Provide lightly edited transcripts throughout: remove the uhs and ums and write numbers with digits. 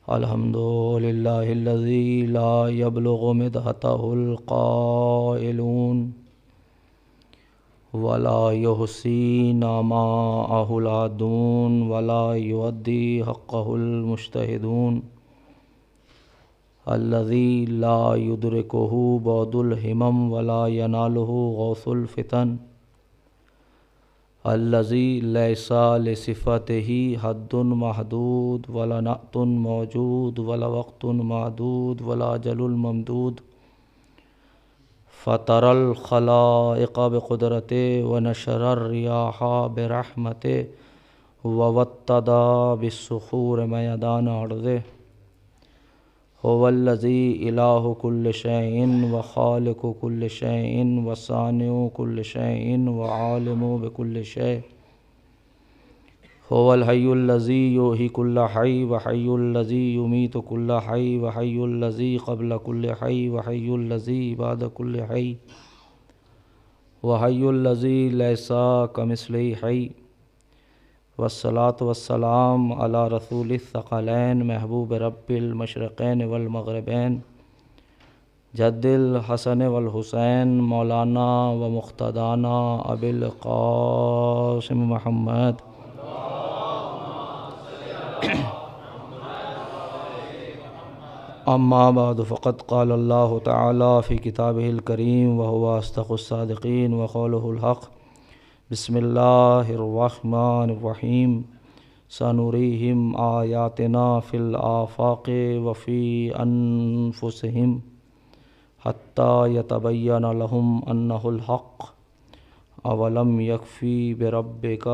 الحمد للہ الذی لا یبلغ مدحتہ القائلون ولا یحصی نعماءہ العادون ولا یؤدی حقہ المجتہدون الذی لا یدرکہ بعد الہمم ولا ینالہ غوث الفتن الذی لیس لصفتہ حد محدود ولا نعت موجود ولا وقت معدود ولا اجل ممدود فطر الخلائق بقدرتہ ونشر الریاح برحمتہ ووطد بالصخور میدان ارضہ هو الذی الہ کل شیء وخالق کل شیء وصانع کل شیء وعالم بکل شیء هو الحی الذی یحیی کل حی وحی الذی یمیت کل حی وحی الذی قبل کل حی وحی الذی بعد کل حی وحی الذی لیس کمثلہ حی والصلاة والسلام علی رسول الثقلین محبوب رب المشرقین والمغربین جد الحسن والحسین مولانا و مقتدانا ابی القاسم محمد اما بعد فقد قال اللہ تعالی فی کتابہ الکریم وهو اصدق الصادقین وقولہ الحق بسم اللہ الرحمن الرحیم سنریہم آیاتنا فی الآفاق وفی انفسہم حتی یتبین لہم انہ الحق اولم یکفی بربک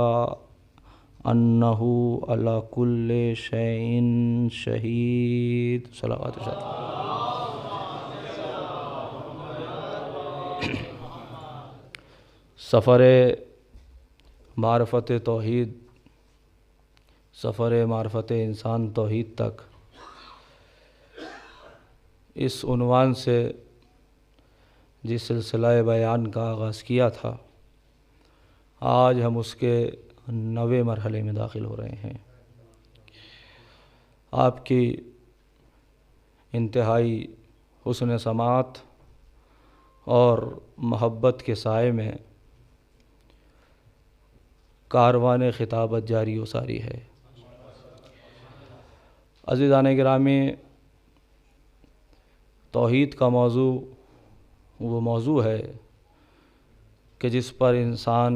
انہ علی کل شیء شہید صلوات سفر معرفت توحید، سفر معرفت انسان توحید تک، اس عنوان سے جس سلسلہ بیان کا آغاز کیا تھا، آج ہم اس کے 9ویں مرحلے میں داخل ہو رہے ہیں۔ آپ کی انتہائی حسن سماعت اور محبت کے سائے میں کاروان خطابت جاری و ساری ہے۔ عزیزان گرامی، توحید کا موضوع وہ موضوع ہے کہ جس پر انسان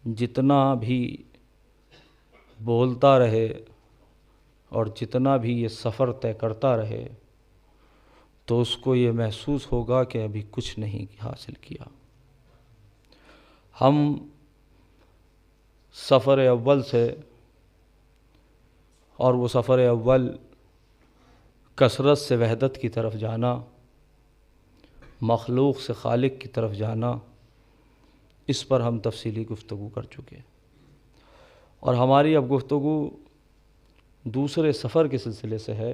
جتنا بھی بولتا رہے اور جتنا بھی یہ سفر طے کرتا رہے تو اس کو یہ محسوس ہوگا کہ ابھی کچھ نہیں حاصل کیا۔ ہم سفر اول سے، اور وہ سفر اول کثرت سے وحدت کی طرف جانا، مخلوق سے خالق کی طرف جانا، اس پر ہم تفصیلی گفتگو کر چکے، اور ہماری اب گفتگو دوسرے سفر کے سلسلے سے ہے،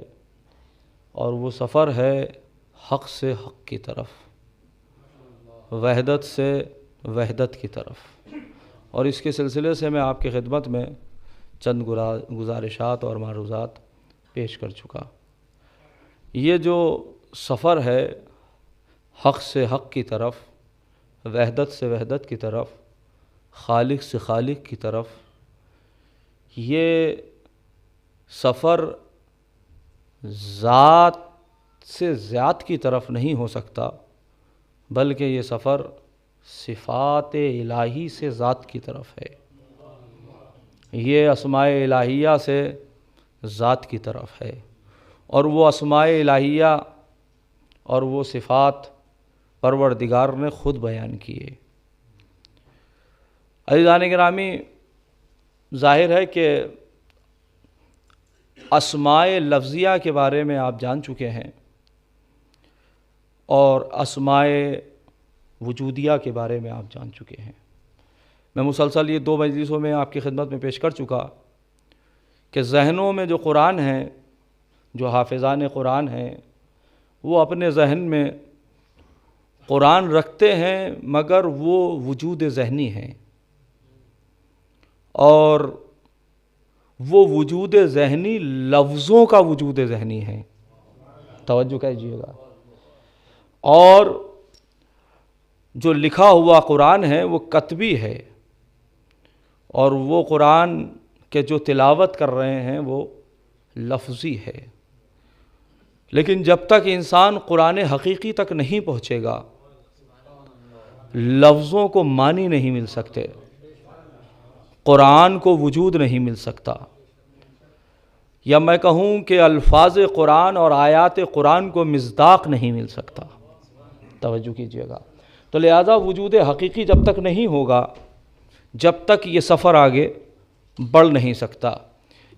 اور وہ سفر ہے حق سے حق کی طرف، وحدت سے وحدت کی طرف۔ اور اس کے سلسلے سے میں آپ کی خدمت میں چند گزارشات اور معروضات پیش کر چکا۔ یہ جو سفر ہے حق سے حق کی طرف، وحدت سے وحدت کی طرف، خالق سے خالق کی طرف، یہ سفر ذات سے ذات کی طرف نہیں ہو سکتا، بلکہ یہ سفر صفات الہی سے ذات کی طرف ہے، یہ اسماء الہیہ سے ذات کی طرف ہے، اور وہ اسماء الہیہ اور وہ صفات پروردگار نے خود بیان کیے۔ عزیزان گرامی، ظاہر ہے کہ اسماء لفظیہ کے بارے میں آپ جان چکے ہیں، اور اسماء وجودیہ کے بارے میں آپ جان چکے ہیں۔ میں مسلسل یہ 2 مجلسوں میں آپ کی خدمت میں پیش کر چکا کہ ذہنوں میں جو قرآن ہیں، جو حافظان قرآن ہیں، وہ اپنے ذہن میں قرآن رکھتے ہیں، مگر وہ وجود ذہنی ہیں، اور وہ وجود ذہنی لفظوں کا وجود ذہنی ہے، توجہ کیجیے گا۔ اور جو لکھا ہوا قرآن ہے وہ کتبی ہے، اور وہ قرآن کے جو تلاوت کر رہے ہیں وہ لفظی ہے۔ لیکن جب تک انسان قرآن حقیقی تک نہیں پہنچے گا، لفظوں کو معنی نہیں مل سکتے، قرآن کو وجود نہیں مل سکتا، یا میں کہوں کہ الفاظ قرآن اور آیات قرآن کو مصداق نہیں مل سکتا، توجہ کیجیے گا۔ تو لہذا وجود حقیقی جب تک نہیں ہوگا، جب تک یہ سفر آگے بڑھ نہیں سکتا۔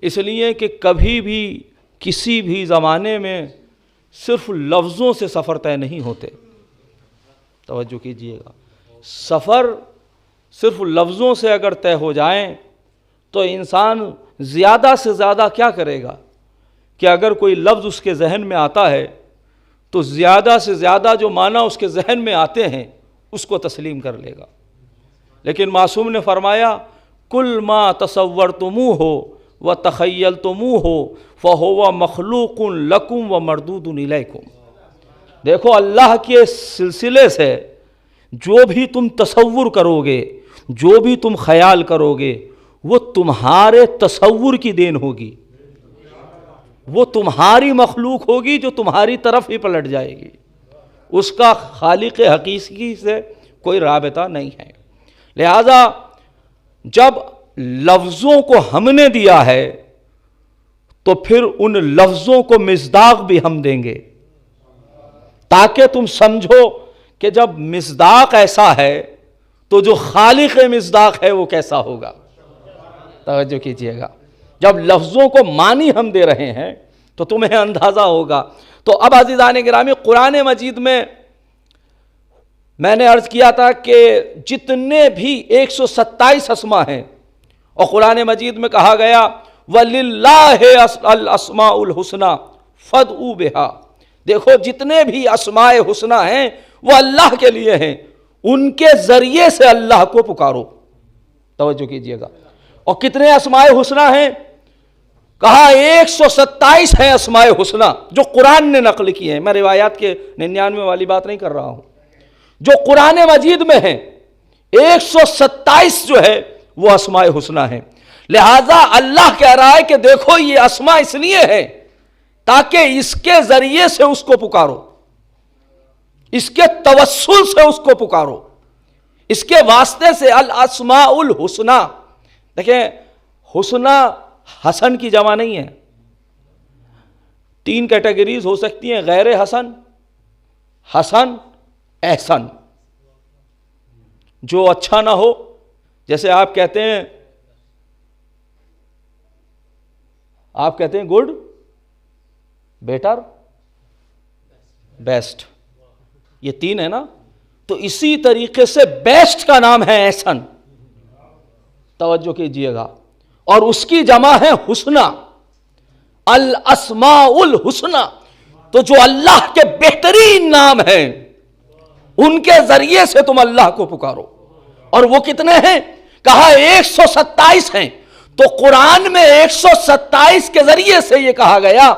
اس لیے کہ کبھی بھی کسی بھی زمانے میں صرف لفظوں سے سفر طے نہیں ہوتے، توجہ کیجیے گا۔ سفر صرف لفظوں سے اگر طے ہو جائیں تو انسان زیادہ سے زیادہ کیا کرے گا کہ اگر کوئی لفظ اس کے ذہن میں آتا ہے تو زیادہ سے زیادہ جو معنی اس کے ذہن میں آتے ہیں اس کو تسلیم کر لے گا۔ لیکن معصوم نے فرمایا کل ما تصورتموہ وتخیلتموہ فہو مخلوق لکم ومردود الیکم۔ دیکھو اللہ کے سلسلے سے جو بھی تم تصور کرو گے، جو بھی تم خیال کرو گے، وہ تمہارے تصور کی دین ہوگی، وہ تمہاری مخلوق ہوگی جو تمہاری طرف ہی پلٹ جائے گی، اس کا خالق حقیقی سے کوئی رابطہ نہیں ہے۔ لہذا جب لفظوں کو ہم نے دیا ہے تو پھر ان لفظوں کو مصداق بھی ہم دیں گے، تاکہ تم سمجھو کہ جب مصداق ایسا ہے تو جو خالق مصداق ہے وہ کیسا ہوگا، توجہ کیجئے گا۔ جب لفظوں کو معنی ہم دے رہے ہیں تو تمہیں اندازہ ہوگا۔ تو اب عزیزان گرامی، قرآن مجید میں نے عرض کیا تھا کہ جتنے بھی 127 اسما ہیں، اور قرآن مجید میں کہا گیا وَلِلَّهِ الْأَسْمَاءُ الْحُسْنَى فَادْعُوا بِهَا۔ دیکھو جتنے بھی اسماء حسنہ ہیں وہ اللہ کے لیے ہیں، ان کے ذریعے سے اللہ کو پکارو، توجہ کیجئے گا۔ اور کتنے اسماء حسنہ ہیں؟ کہا 127 ہیں اسماء حسنہ جو قرآن نے نقل کی ہیں۔ میں روایات کے 99 والی بات نہیں کر رہا ہوں، جو قرآن مجید میں ہیں 127 جو ہے وہ اسماء حسنہ ہیں۔ لہٰذا اللہ کہہ رہا ہے کہ دیکھو یہ اسماء اس لیے ہیں تاکہ اس کے ذریعے سے اس کو پکارو، اس کے توسل سے اس کو پکارو، اس کے واسطے سے الاسماء الحسنہ۔ دیکھیں حسنہ حسن کی جمع نہیں ہے، 3 کیٹیگریز ہو سکتی ہیں، غیر حسن، حسن، احسن۔ جو اچھا نہ ہو، جیسے آپ کہتے ہیں گڈ، بیٹر، بیسٹ، یہ 3 ہے نا، تو اسی طریقے سے بیسٹ کا نام ہے احسن، توجہ کیجئے گا، اور اس کی جمع ہے حسنہ، الاسماء الحسنہ۔ تو جو اللہ کے بہترین نام ہیں ان کے ذریعے سے تم اللہ کو پکارو، اور وہ کتنے ہیں؟ کہا 127 ہیں۔ تو قرآن میں 127 کے ذریعے سے یہ کہا گیا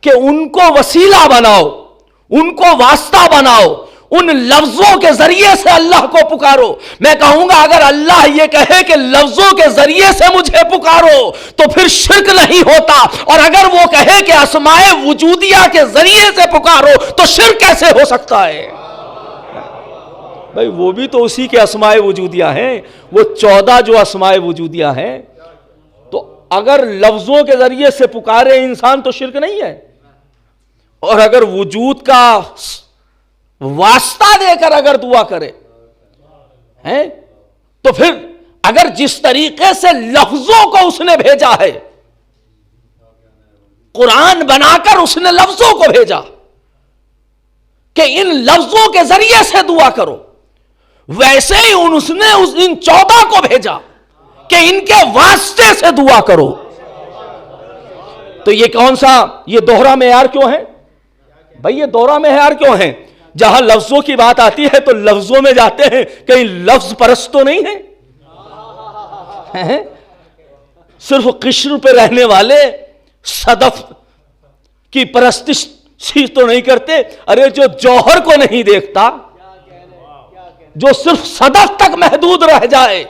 کہ ان کو وسیلہ بناؤ، ان کو واسطہ بناؤ، ان لفظوں کے ذریعے سے اللہ کو پکارو۔ میں کہوں گا اگر اللہ یہ کہے کہ لفظوں کے ذریعے سے مجھے پکارو تو پھر شرک نہیں ہوتا، اور اگر وہ کہے کہ اسماء وجودیہ کے ذریعے سے پکارو تو شرک کیسے ہو سکتا ہے؟ بھائی وہ بھی تو اسی کے اسماء وجودیہ ہیں، وہ 14 جو اسماء وجودیہ ہیں۔ تو اگر لفظوں کے ذریعے سے پکارے انسان تو شرک نہیں ہے، اور اگر وجود کا واسطہ دے کر اگر دعا کرے تو پھر اگر جس طریقے سے لفظوں کو اس نے بھیجا ہے، قرآن بنا کر اس نے لفظوں کو بھیجا کہ ان لفظوں کے ذریعے سے دعا کرو، ویسے ہی اس نے ان 14 کو بھیجا کہ ان کے واسطے سے دعا کرو۔ تو یہ کون سا، یہ دوہرا معیار کیوں ہے بھائی؟ یہ دوہرا معیار کیوں ہے؟ جہاں لفظوں کی بات آتی ہے تو لفظوں میں جاتے ہیں، کہیں لفظ پرست تو نہیں ہے؟ صرف قشر پہ رہنے والے صدف کی پرستش تو نہیں کرتے، ارے جو جوہر کو نہیں دیکھتا، جو صرف صدف تک محدود رہ جائے،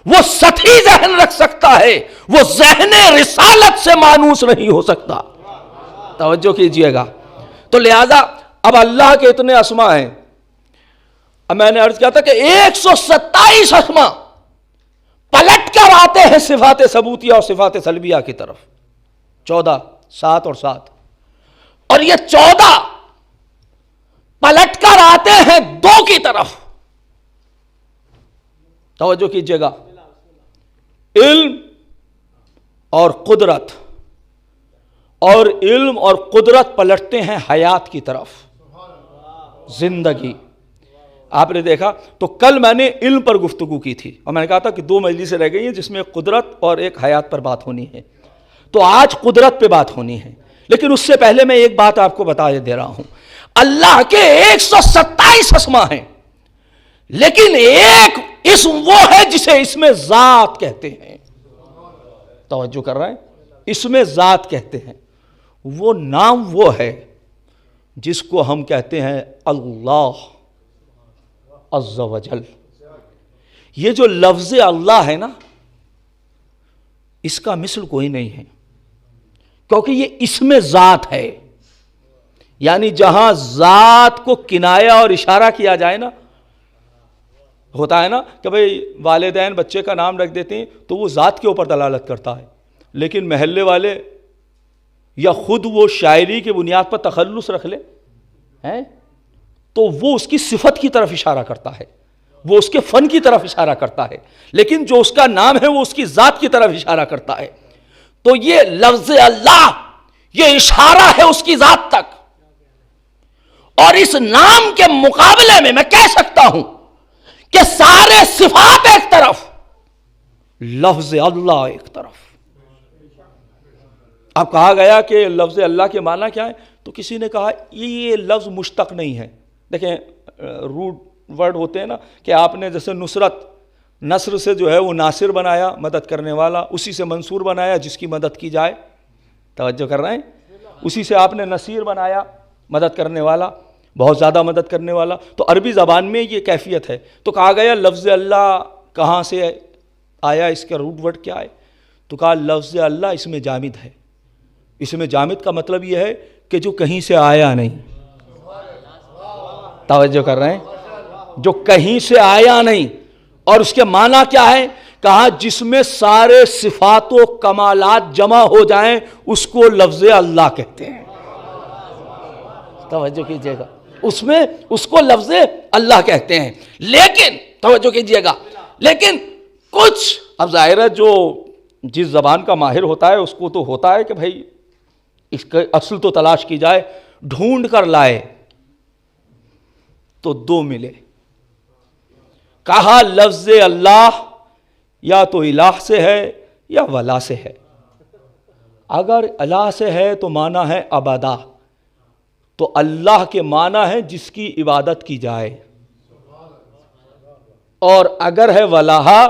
وہ سطحی ذہن رکھ سکتا ہے، وہ ذہن رسالت سے مانوس نہیں ہو سکتا۔ توجہ کیجئے گا۔ تو لہذا اب اللہ کے اتنے اسماء ہیں، اب میں نے عرض کیا تھا کہ 127 اسماء پلٹ کر آتے ہیں صفات ثبوتیہ اور صفات سلبیہ کی طرف، 14 7 اور 7، اور یہ 14 پلٹ کر آتے ہیں 2 کی طرف۔ توجہ کیجئے گا، علم اور قدرت، اور علم اور قدرت پلٹتے ہیں حیات کی طرف، زندگی۔ آپ نے دیکھا تو کل میں نے علم پر گفتگو کی تھی اور میں نے کہا تھا کہ 2 مجلسیں رہ گئی ہیں جس میں قدرت اور ایک حیات پر بات ہونی ہے، تو آج قدرت پہ بات ہونی ہے۔ لیکن اس سے پہلے میں ایک بات آپ کو بتا دے رہا ہوں، اللہ کے 127 اسماء ہیں، لیکن ایک اسم وہ ہے جسے اسم ذات کہتے ہیں۔ توجہ کر رہے ہیں؟ اسم ذات کہتے ہیں، وہ نام وہ ہے جس کو ہم کہتے ہیں اللہ عز و جل۔ یہ جو لفظ اللہ ہے نا، اس کا مثل کوئی نہیں ہے، کیونکہ یہ اسم ذات ہے، یعنی جہاں ذات کو کنایہ اور اشارہ کیا جائے نا، ہوتا ہے نا کہ بھئی والدین بچے کا نام رکھ دیتے ہیں تو وہ ذات کے اوپر دلالت کرتا ہے، لیکن محلے والے یا خود وہ شاعری کی بنیاد پر تخلص رکھ لے تو وہ اس کی صفت کی طرف اشارہ کرتا ہے، وہ اس کے فن کی طرف اشارہ کرتا ہے، لیکن جو اس کا نام ہے وہ اس کی ذات کی طرف اشارہ کرتا ہے۔ تو یہ لفظ اللہ یہ اشارہ ہے اس کی ذات تک، اور اس نام کے مقابلے میں کہہ سکتا ہوں کہ سارے صفات ایک طرف، لفظ اللہ ایک طرف۔ اب کہا گیا کہ لفظ اللہ کے معنی کیا ہے، تو کسی نے کہا یہ لفظ مشتق نہیں ہے۔ دیکھیں روٹ ورڈ ہوتے ہیں نا کہ آپ نے جیسے نصرت، نصر سے جو ہے وہ ناصر بنایا، مدد کرنے والا، اسی سے منصور بنایا جس کی مدد کی جائے۔ توجہ کر رہے ہیں؟ اسی سے آپ نے نصیر بنایا، مدد کرنے والا، بہت زیادہ مدد کرنے والا۔ تو عربی زبان میں یہ کیفیت ہے۔ تو کہا گیا لفظ اللہ کہاں سے آیا، اس کا روٹ ورڈ کیا ہے، تو کہا لفظ اللہ اس میں جامد ہے۔ اس میں جامد کا مطلب یہ ہے کہ جو کہیں سے آیا نہیں۔ توجہ کر رہے ہیں؟ جو کہیں سے آیا نہیں، اور اس کے معنی کیا ہے، کہا جس میں سارے صفات و کمالات جمع ہو جائیں اس کو لفظ اللہ کہتے ہیں۔ توجہ کیجئے گا، اس کو لفظ اللہ کہتے ہیں۔ لیکن توجہ کیجئے گا، لیکن کچھ، اب ظاہر ہے جو جس زبان کا ماہر ہوتا ہے اس کو تو ہوتا ہے کہ بھائی اس کا اصل تو تلاش کی جائے، ڈھونڈ کر لائے تو 2 ملے۔ کہا لفظ اللہ یا تو الہ سے ہے یا ولا سے ہے۔ اگر الہ سے ہے تو معنی ہے عبادہ، تو اللہ کے معنی ہے جس کی عبادت کی جائے، اور اگر ہے ولاحہ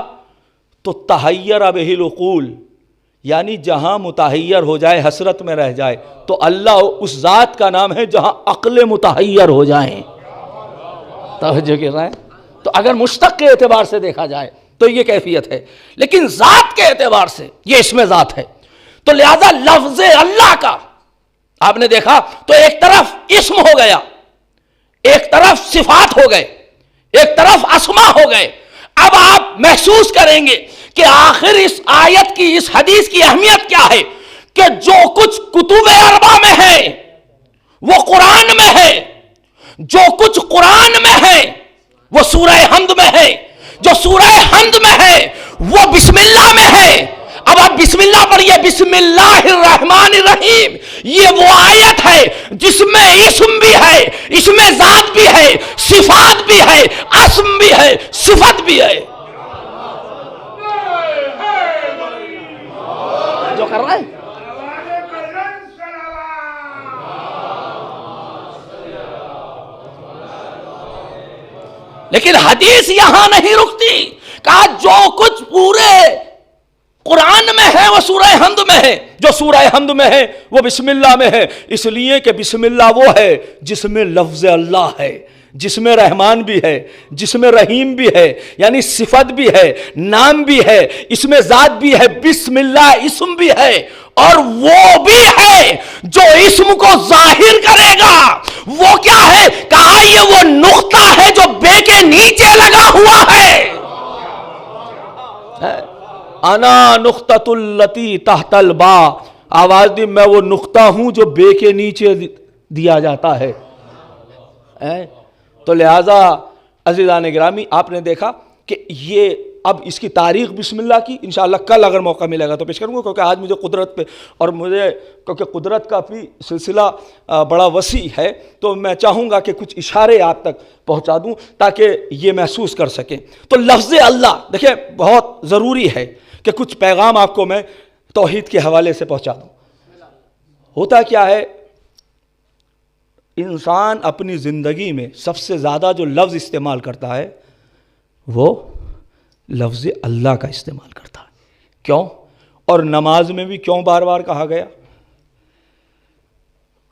تو تحیر بہ العقول، یعنی جہاں متحیر ہو جائے، حسرت میں رہ جائے، تو اللہ اس ذات کا نام ہے جہاں عقل متحیر ہو جائیں۔ توجہ کر رہے ہیں؟ تو اگر مشتق کے اعتبار سے دیکھا جائے تو یہ کیفیت ہے، لیکن ذات کے اعتبار سے یہ اسم ذات ہے۔ تو لہذا لفظ اللہ کا آپ نے دیکھا تو ایک طرف اسم ہو گیا، ایک طرف صفات ہو گئے، ایک طرف اسماء ہو گئے۔ اب آپ محسوس کریں گے کہ آخر اس آیت کی، اس حدیث کی اہمیت کیا ہے، کہ جو کچھ کتب اربع میں ہے وہ قرآن میں ہے، جو کچھ قرآن میں ہے وہ سورہ حمد میں ہے، جو سورہ حمد میں ہے وہ بسم اللہ میں ہے۔ اب آپ بسم اللہ پڑھیے، بسم اللہ الرحمن الرحیم، یہ وہ آیت ہے جس میں اسم بھی ہے، اس میں ذات بھی ہے، صفات بھی ہے، اسم بھی ہے، صفت بھی ہے۔ جو کر رہا ہے لیکن حدیث یہاں نہیں رکتی، کہا جو کچھ پورے قرآن میں ہے وہ سورہ حمد میں ہے، جو سورہ حمد میں ہے وہ بسم اللہ میں ہے، اس لیے کہ بسم اللہ وہ ہے جس میں لفظ اللہ ہے، جس میں رحمان بھی ہے، جس میں رحیم بھی ہے، یعنی صفت بھی ہے، نام بھی ہے، اس میں ذات بھی ہے، بسم اللہ اسم بھی ہے، اور وہ بھی ہے جو اسم کو ظاہر کرے گا۔ وہ کیا ہے؟ کہا یہ وہ نقطہ ہے جو بے کے نیچے لگا ہوا ہے۔ انا نقطۃ التی تحت البا، آواز دی میں وہ نقطہ ہوں جو بے کے نیچے دیا جاتا ہے۔ تو لہٰذا عزیزان گرامی آپ نے دیکھا کہ یہ اب اس کی تاریخ بسم اللہ کی انشاءاللہ کل اگر موقع ملے گا تو پیش کروں گا، کیونکہ آج مجھے قدرت پہ اور مجھے کیونکہ قدرت کا بھی سلسلہ بڑا وسیع ہے، تو میں چاہوں گا کہ کچھ اشارے آپ تک پہنچا دوں تاکہ یہ محسوس کر سکیں۔ تو لفظ اللہ دیکھیں بہت ضروری ہے کہ کچھ پیغام آپ کو میں توحید کے حوالے سے پہنچا دوں۔ ہوتا کیا ہے، انسان اپنی زندگی میں سب سے زیادہ جو لفظ استعمال کرتا ہے وہ لفظ اللہ کا استعمال کرتا ہے۔ کیوں؟ اور نماز میں بھی کیوں بار بار کہا گیا؟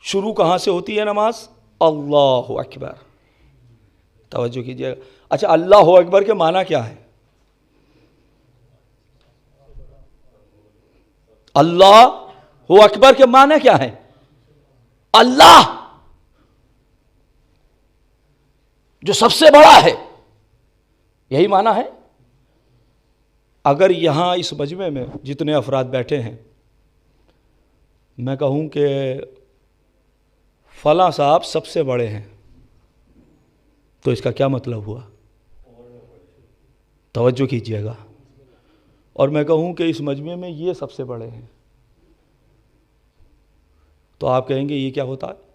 شروع کہاں سے ہوتی ہے نماز؟ اللہ اکبر۔ توجہ کیجئے گا۔ اچھا، اللہ اکبر کے معنی کیا ہے؟ اللہ اکبر کے معنی کیا ہے؟ اللہ جو سب سے بڑا ہے، یہی معنی ہے۔ اگر یہاں اس مجمع میں جتنے افراد بیٹھے ہیں میں کہوں کہ فلاں صاحب سب سے بڑے ہیں، تو اس کا کیا مطلب ہوا؟ توجہ کیجئے گا۔ اور میں کہوں کہ اس مجمع میں یہ سب سے بڑے ہیں، تو آپ کہیں گے یہ کیا ہوتا ہے؟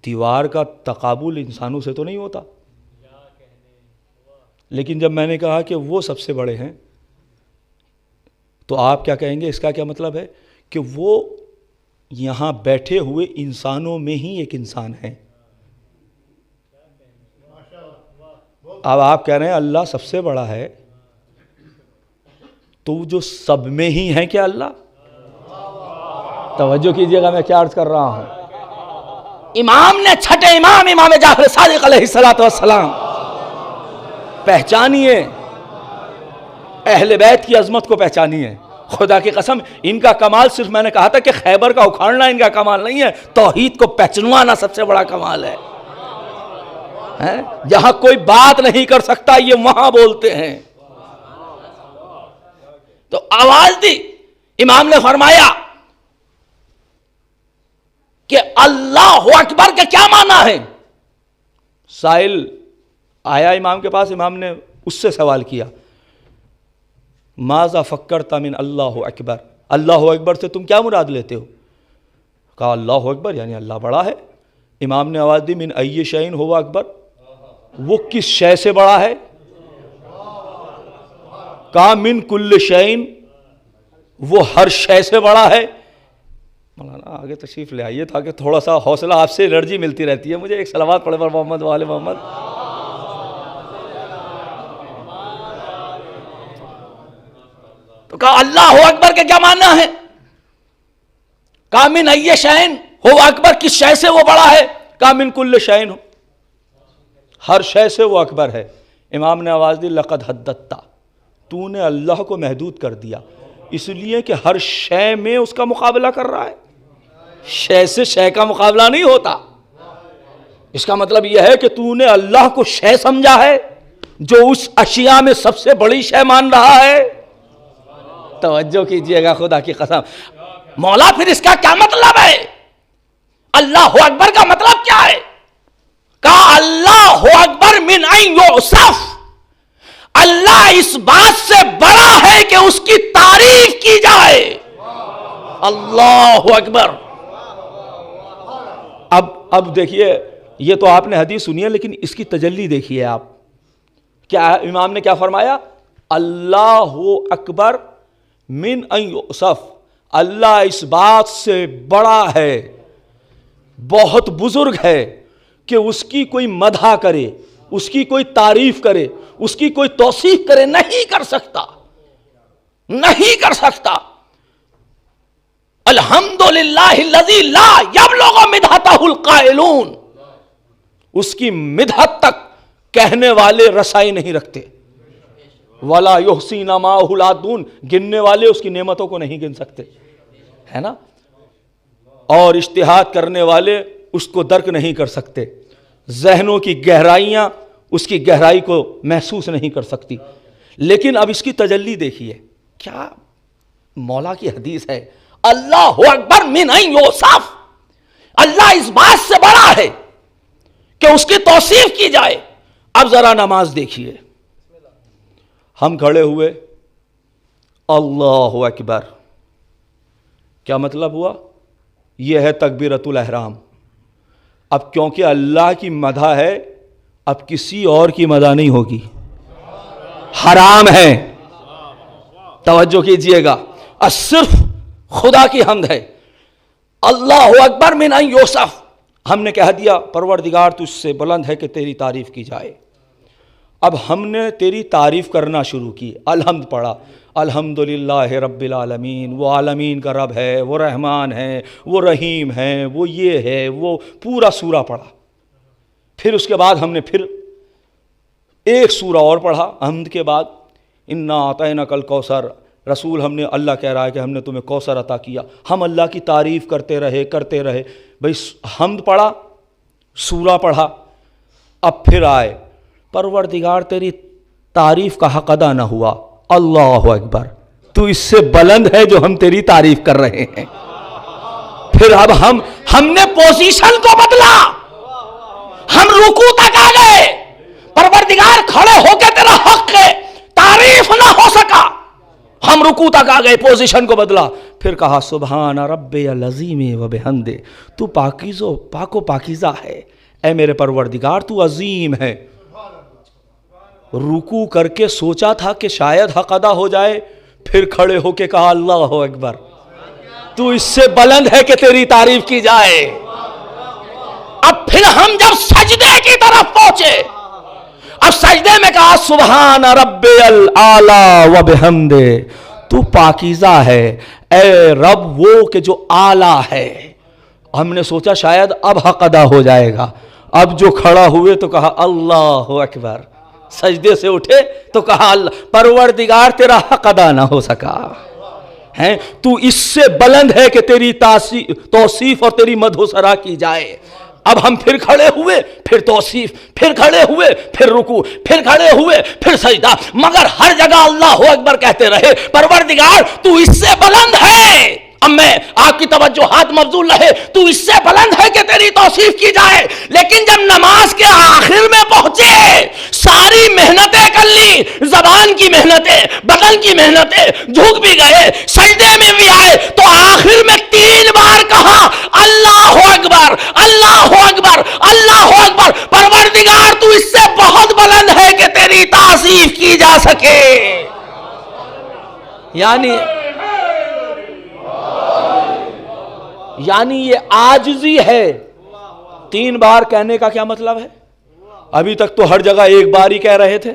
دیوار کا تقابل انسانوں سے تو نہیں ہوتا، لیکن جب میں نے کہا کہ وہ سب سے بڑے ہیں تو آپ کیا کہیں گے؟ اس کا کیا مطلب ہے کہ وہ یہاں بیٹھے ہوئے انسانوں میں ہی ایک انسان ہے۔ اب آپ کہہ رہے ہیں اللہ سب سے بڑا ہے، تو جو سب میں ہی ہے کیا اللہ؟ توجہ کیجئے گا میں کیا عرض کر رہا ہوں۔ امام نے چھٹے امام جعفر صادق علیہ السلام پہچانیے، اہل بیت کی عظمت کو پہچانیے۔ خدا کی قسم ان کا کمال صرف میں نے کہا تھا کہ خیبر کا اکھاڑنا ان کا کمال نہیں ہے، توحید کو پہچنوانا سب سے بڑا کمال ہے۔ جہاں کوئی بات نہیں کر سکتا یہ وہاں بولتے ہیں۔ تو آواز دی، امام نے فرمایا کہ اللہ اکبر کے کیا معنی ہے؟ سائل آیا امام کے پاس، امام نے اس سے سوال کیا ماذا فکرت من اللہ اکبر، اللہ اکبر سے تم کیا مراد لیتے ہو؟ کہا اللہ اکبر یعنی اللہ بڑا ہے۔ امام نے آواز دی من ای شیء ہو اکبر، وہ کس شے سے بڑا ہے؟ کہا من کل شیء، وہ ہر شے سے بڑا ہے۔ مولانا آگے تشریف لے آئیے تاکہ تھوڑا سا حوصلہ آپ سے انرجی ملتی رہتی ہے مجھے۔ ایک صلوات پڑھے پر محمد و آل محمد۔ تو کہا اللہ اکبر کے کیا معنی ہے؟ کہا من ای شیء ہو اکبر، کس شے سے وہ بڑا ہے؟ کہا من کل شیء، ہر شے سے وہ اکبر ہے۔ امام نے آواز دی لقد حددت، تو نے اللہ کو محدود کر دیا، اس لیے کہ ہر شے میں اس کا مقابلہ کر رہا ہے۔ شے سے شے کا مقابلہ نہیں ہوتا۔ اس کا مطلب یہ ہے کہ تو نے اللہ کو شے سمجھا ہے جو اس اشیاء میں سب سے بڑی شے مان رہا ہے۔ توجہ کیجئے گا خدا کی قسم۔ مولا پھر اس کا کیا مطلب ہے؟ اللہ اکبر کا مطلب کیا ہے؟ کہا اللہ اکبر من ان یوصف، اللہ اس بات سے بڑا ہے کہ اس کی تعریف کی جائے۔ اللہ اکبر۔ اب دیکھیے یہ تو آپ نے حدیث سنی ہے، لیکن اس کی تجلی دیکھیے آپ۔ کیا امام نے کیا فرمایا؟ اللہ اکبر من ان یوصف، اللہ اس بات سے بڑا ہے، بہت بزرگ ہے کہ اس کی کوئی مدح کرے، اس کی کوئی تعریف کرے، اس کی کوئی توصیف کرے نہیں کر سکتا۔ نہیں کر سکتا. الحمدللہ الذی لا یبلغ مدحتہ القائلون، اس کی مدحت تک کہنے والے رسائی نہیں رکھتے. ولا یحصین ما العادون، گننے والے اس کی نعمتوں کو نہیں گن سکتے، ہے نا. اور اجتہاد کرنے والے اس کو درک نہیں کر سکتے. ذہنوں کی گہرائیاں اس کی گہرائی کو محسوس نہیں کر سکتی. لیکن اب اس کی تجلی دیکھیے، کیا مولا کی حدیث ہے، اللہ اکبر من ان یوصف، اللہ اس بات سے بڑا ہے کہ اس کی توصیف کی جائے. اب ذرا نماز دیکھیے، ہم کھڑے ہوئے اللہ اکبر، کیا مطلب ہوا؟ یہ ہے تکبیرۃ الاحرام. اب کیونکہ اللہ کی مدح ہے، اب کسی اور کی مدح نہیں ہوگی، حرام ہے. توجہ کیجئے گا، صرف خدا کی حمد ہے. اللہ اکبر من ان یوصف، ہم نے کہہ دیا پروردگار تجھ سے بلند ہے کہ تیری تعریف کی جائے. اب ہم نے تیری تعریف کرنا شروع کی، الحمد پڑھا، الحمدللہ رب العالمین، وہ عالمین کا رب ہے، وہ رحمان ہے، وہ رحیم ہے، وہ یہ ہے، وہ پورا سورہ پڑھا. پھر اس کے بعد ہم نے پھر ایک سورہ اور پڑھا حمد کے بعد، انا اعطیناک الکوثر. رسول ہم نے، اللہ کہہ رہا ہے کہ ہم نے تمہیں کوثر عطا کیا. ہم اللہ کی تعریف کرتے رہے. بھئی حمد پڑھا، سورہ پڑھا. اب پھر آئے پروردگار تیری تعریف کا حق ادا نہ ہوا، اللہ اکبر، تو اس سے بلند ہے جو ہم تیری تعریف کر رہے ہیں. پھر اب ہم نے پوزیشن کو بدلا، ہم رکوع تک آ گئے. پروردگار کھڑے ہو کے تیرا حق ہے، تعریف نہ ہو سکا، ہم رکوع تک آ گئے، پوزیشن کو بدلا. پھر کہا سبحان ربی العظیم و بحمدہ، تو پاک و پاکیزہ ہے، اے میرے پروردگار تو عظیم ہے. رکوع کر کے سوچا تھا کہ شاید حق ادا ہو جائے، پھر کھڑے ہو کے کہا اللہ اکبر، تو اس سے بلند ہے کہ تیری تعریف کی جائے. اب پھر ہم جب سجدے کی طرف پہنچے، اب سجدے میں کہا سبحان ربی الاعلی و بحمدہ، تو پاکیزہ ہے اے رب وہ کہ جو اعلیٰ ہے. ہم نے سوچا شاید اب حق ادا ہو جائے گا. اب جو کھڑا ہوئے تو کہا اللہ اکبر، سجدے سے اٹھے تو کہا اللہ، پروردگار تیرا حق ادا نہ ہو سکا ہے، تو اس سے بلند ہے کہ تیری توصیف اور تیری مدح و ثنا کی جائے. اب ہم پھر کھڑے ہوئے، پھر توصیف، پھر کھڑے ہوئے، پھر رکوع، پھر کھڑے ہوئے، پھر سجدہ، مگر ہر جگہ اللہ اکبر کہتے رہے. پروردگار تو اس سے بلند ہے. اب میں آپ کی توجہات مبذول رہے، تو اس سے بلند ہے کہ تیری توصیف کی جائے. لیکن جب نماز کے آخر میں پہنچے، ساری محنتیں کر لی، زبان کی محنتیں، بدن کی محنتیں، جھک بھی گئے، سجدے میں بھی آئے، تو آخر میں 3 بار کہا اللہ اکبر، اللہ اکبر، اللہ اکبر. پروردگار تو اس سے بہت بلند ہے کہ تیری تعظیم کی جا سکے. یعنی یہ عاجزی ہے. 3 بار کہنے کا کیا مطلب ہے؟ ابھی تک تو ہر جگہ ایک بار ہی کہہ رہے تھے،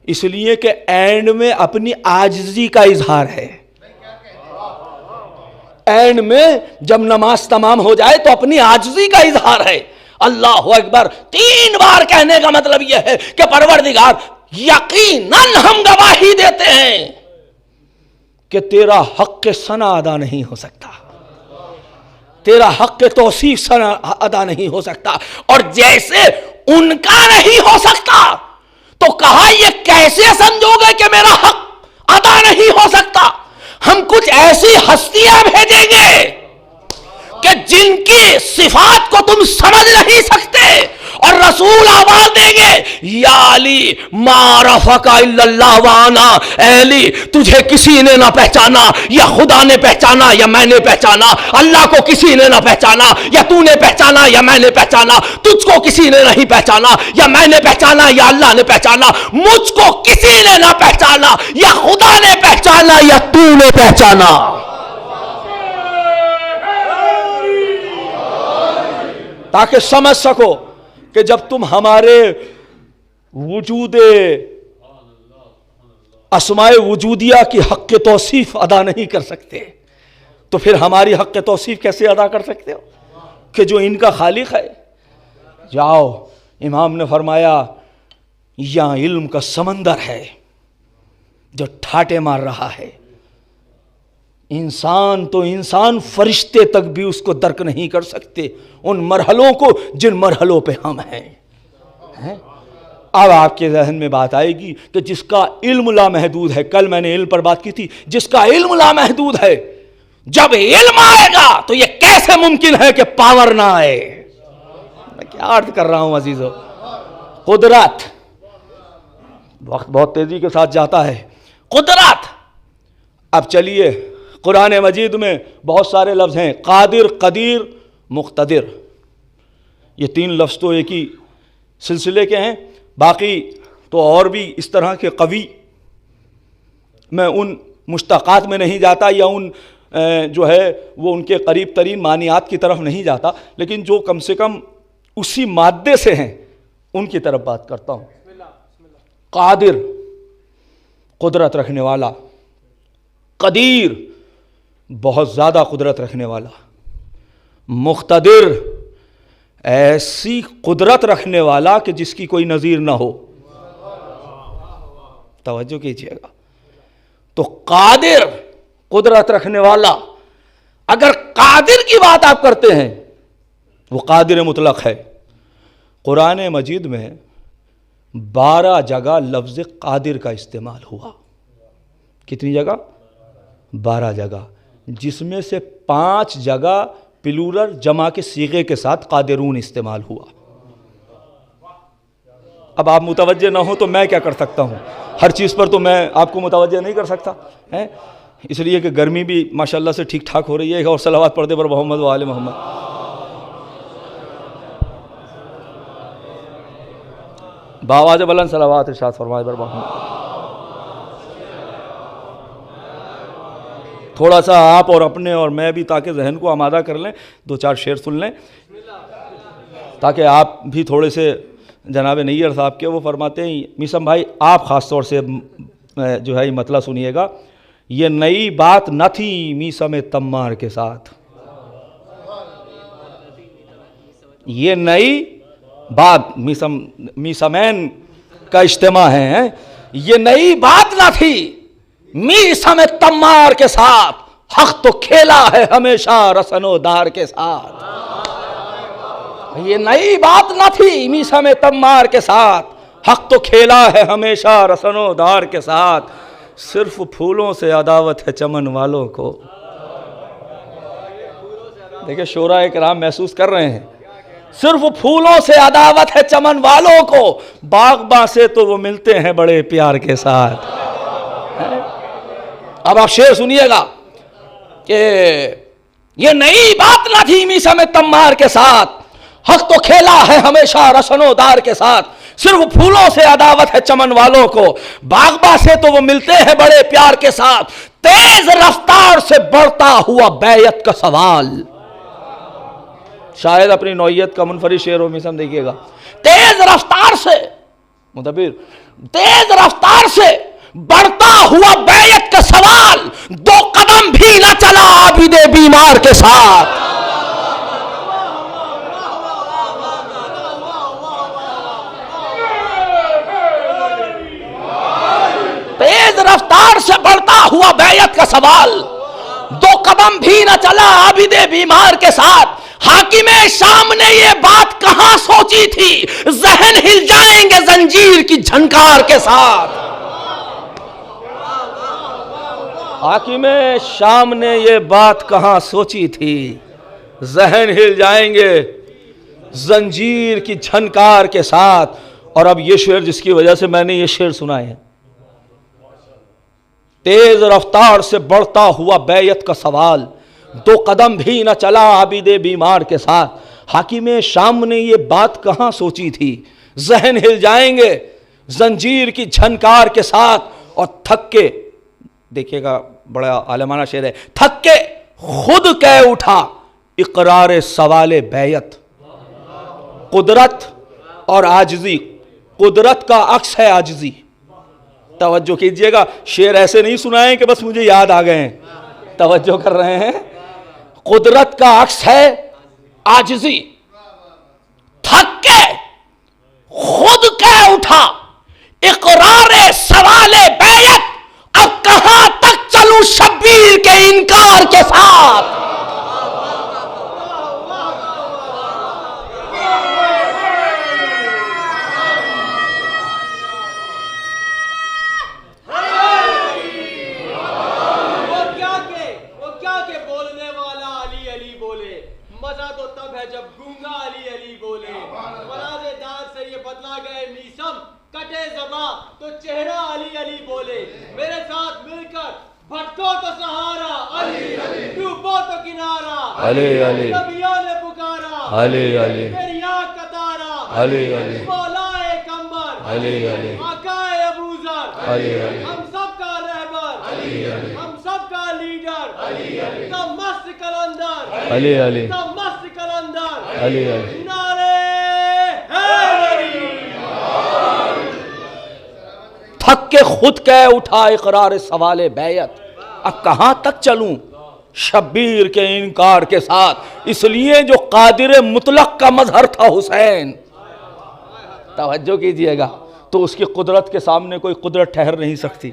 اس لیے کہ اینڈ میں اپنی عاجزی کا اظہار ہے. اینڈ میں جب نماز تمام ہو جائے تو اپنی عاجزی کا اظہار ہے. اللہ اکبر 3 بار کہنے کا مطلب یہ ہے کہ پروردگار یقیناً ہم گواہی دیتے ہیں کہ تیرا حق ثنا ادا نہیں ہو سکتا، تیرا حق توصیف ثنا ادا نہیں ہو سکتا. اور جیسے ان کا نہیں ہو سکتا تو کہا یہ کیسے سمجھو گے کہ میرا حق ادا نہیں ہو سکتا؟ ہم کچھ ایسی ہستیاں بھیجیں گے کہ جن کی صفات کو تم سمجھ نہیں سکتے، اور رسول آواز دیں گے یا علی ما رفعک الا اللہ وانا، اے علی تجھے کسی نے نہ پہچانا، یا خدا نے پہچانا یا میں نے پہچانا. اللہ کو کسی نے نہ پہچانا، یا تو نے پہچانا یا میں نے پہچانا. تجھ کو کسی نے نہیں پہچانا، یا میں نے پہچانا یا اللہ نے پہچانا. مجھ کو کسی نے نہ پہچانا، یا خدا نے پہچانا یا تو نے پہچانا. تاکہ سمجھ سکو کہ جب تم ہمارے وجود اسماء وجودیہ کی حق توصیف ادا نہیں کر سکتے تو پھر ہماری حق توصیف کیسے ادا کر سکتے ہو کہ جو ان کا خالق ہے؟ جاؤ، امام نے فرمایا یہاں علم کا سمندر ہے جو ٹھاٹے مار رہا ہے، انسان تو انسان، فرشتے تک بھی اس کو درک نہیں کر سکتے ان مرحلوں کو جن مرحلوں پہ ہم ہیں۔ اب آپ کے ذہن میں بات آئے گی کہ جس کا علم لامحدود ہے، کل میں نے علم پر بات کی تھی، جس کا علم لامحدود ہے، جب علم آئے گا تو یہ کیسے ممکن ہے کہ پاور نہ آئے؟ میں کیا عرض کر رہا ہوں عزیزو، قدرت، وقت بہت تیزی کے ساتھ جاتا ہے، قدرت۔ اب چلیے، قرآن مجید میں بہت سارے لفظ ہیں، قادر، قدیر، مقتدر، یہ تین لفظ تو ایک ہی سلسلے کے ہیں، باقی تو اور بھی اس طرح کے قوی، میں ان مشتقات میں نہیں جاتا یا ان جو ہے وہ ان کے قریب ترین معنیات کی طرف نہیں جاتا، لیکن جو کم سے کم اسی مادے سے ہیں ان کی طرف بات کرتا ہوں۔ قادر، قدرت رکھنے والا، قدیر، بہت زیادہ قدرت رکھنے والا، مقتدر، ایسی قدرت رکھنے والا کہ جس کی کوئی نظیر نہ ہو۔ توجہ کیجئے گا، تو قادر، قدرت رکھنے والا، اگر قادر کی بات آپ کرتے ہیں وہ قادر مطلق ہے۔ قرآن مجید میں 12 جگہ لفظ قادر کا استعمال ہوا۔ کتنی جگہ؟ 12 جگہ، جس میں سے 5 جگہ پلورل جمع کے صیغے کے ساتھ قادرون استعمال ہوا۔ اب آپ متوجہ نہ ہو تو میں کیا کر سکتا ہوں؟ ہر چیز پر تو میں آپ کو متوجہ نہیں کر سکتا ہے، اس لیے کہ گرمی بھی ماشاءاللہ سے ٹھیک ٹھاک ہو رہی ہے، اور صلوات پڑھ دے پر محمد و آل محمد۔ باواز بلند صلوات ارشاد فرمائے پر محمد۔ تھوڑا سا آپ اور اپنے اور میں بھی تاکہ ذہن کو آمادہ کر لیں، 2-4 شعر سن لیں تاکہ آپ بھی تھوڑے سے، جناب نیئر صاحب کے وہ فرماتے ہیں، میسم بھائی آپ خاص طور سے جو ہے یہ مطلب سنیے گا، یہ نئی بات نہ تھی میسم تمار کے ساتھ، یہ نئی بات، میسمین کا اجتماع ہے، یہ نئی بات نہ تھی میسم تمار کے ساتھ، حق تو کھیلا ہے ہمیشہ رسن و دار کے ساتھ۔ یہ نئی بات نہ تھی میسم تمار کے ساتھ، حق تو کھیلا ہے ہمیشہ رسن و دار کے ساتھ، صرف پھولوں سے عداوت ہے چمن والوں کو۔ دیکھیں شعراء کرام محسوس کر رہے ہیں، صرف پھولوں سے عداوت ہے چمن والوں کو، باغباں سے تو وہ ملتے ہیں بڑے پیار کے ساتھ۔ اب آپ شعر سنیے گا کہ یہ نئی بات نہ تھی میسم تمار کے ساتھ، حق تو کھیلا ہے ہمیشہ رسن و دار کے ساتھ، صرف پھولوں سے عداوت ہے چمن والوں کو، باغباں سے تو وہ ملتے ہیں بڑے پیار کے ساتھ، تیز رفتار سے بڑھتا ہوا بیعت کا سوال۔ شاید اپنی نوعیت کا منفرد شعر و میسم دیکھیے گا، تیز رفتار سے، مدبر، تیز رفتار سے بڑھتا ہوا بیعت کا سوال، 2 قدم بھی نہ چلا عابد بیمار کے ساتھ۔ تیز رفتار سے بڑھتا ہوا بیعت کا سوال، 2 قدم بھی نہ چلا عابد بیمار کے ساتھ، حاکم شام نے یہ بات کہاں سوچی تھی، ذہن ہل جائیں گے زنجیر کی جھنکار کے ساتھ۔ حاکم شام نے یہ بات کہاں سوچی تھی، ذہن ہل جائیں گے زنجیر کی جھنکار کے ساتھ۔ اور اب یہ شعر جس کی وجہ سے میں نے یہ شعر سنائے ہیں، تیز رفتار سے بڑھتا ہوا بیعت کا سوال، 2 قدم بھی نہ چلا عابد بیمار کے ساتھ، حاکم شام نے یہ بات کہاں سوچی تھی، ذہن ہل جائیں گے زنجیر کی جھنکار کے ساتھ، اور تھک کے، دیکھیے گا بڑا عالمانہ شعر ہے، تھک کے خود کہہ اٹھا اقرار سوال بیعت۔ قدرت اور عاجزی، قدرت کا عکس ہے عاجزی، توجہ کیجئے گا، شعر ایسے نہیں سنائیں کہ بس مجھے یاد آ گئے ہیں، توجہ کر رہے ہیں۔ قدرت کا عکس ہے عاجزی، تھک کے خود کہہ اٹھا اقرار سوال بیعت، اب کہاں تک چلوں شبیر کے انکار کے ساتھ۔ علی علی علی علی علی علی علی علی علی علی ہم سب کا رہبر، ہم سب کا لیڈر، مست کلندر، علی علی مست کلندر، علی علی نعرے حیدری۔ تھک کے خود کہہ اٹھا اقرار سوال بیعت، اب کہاں تک چلوں شبیر کے انکار کے ساتھ۔ اس لیے جو قادر مطلق کا مظہر تھا حسین، توجہ کیجئے گا، تو اس کی قدرت کے سامنے کوئی قدرت ٹھہر نہیں سکتی،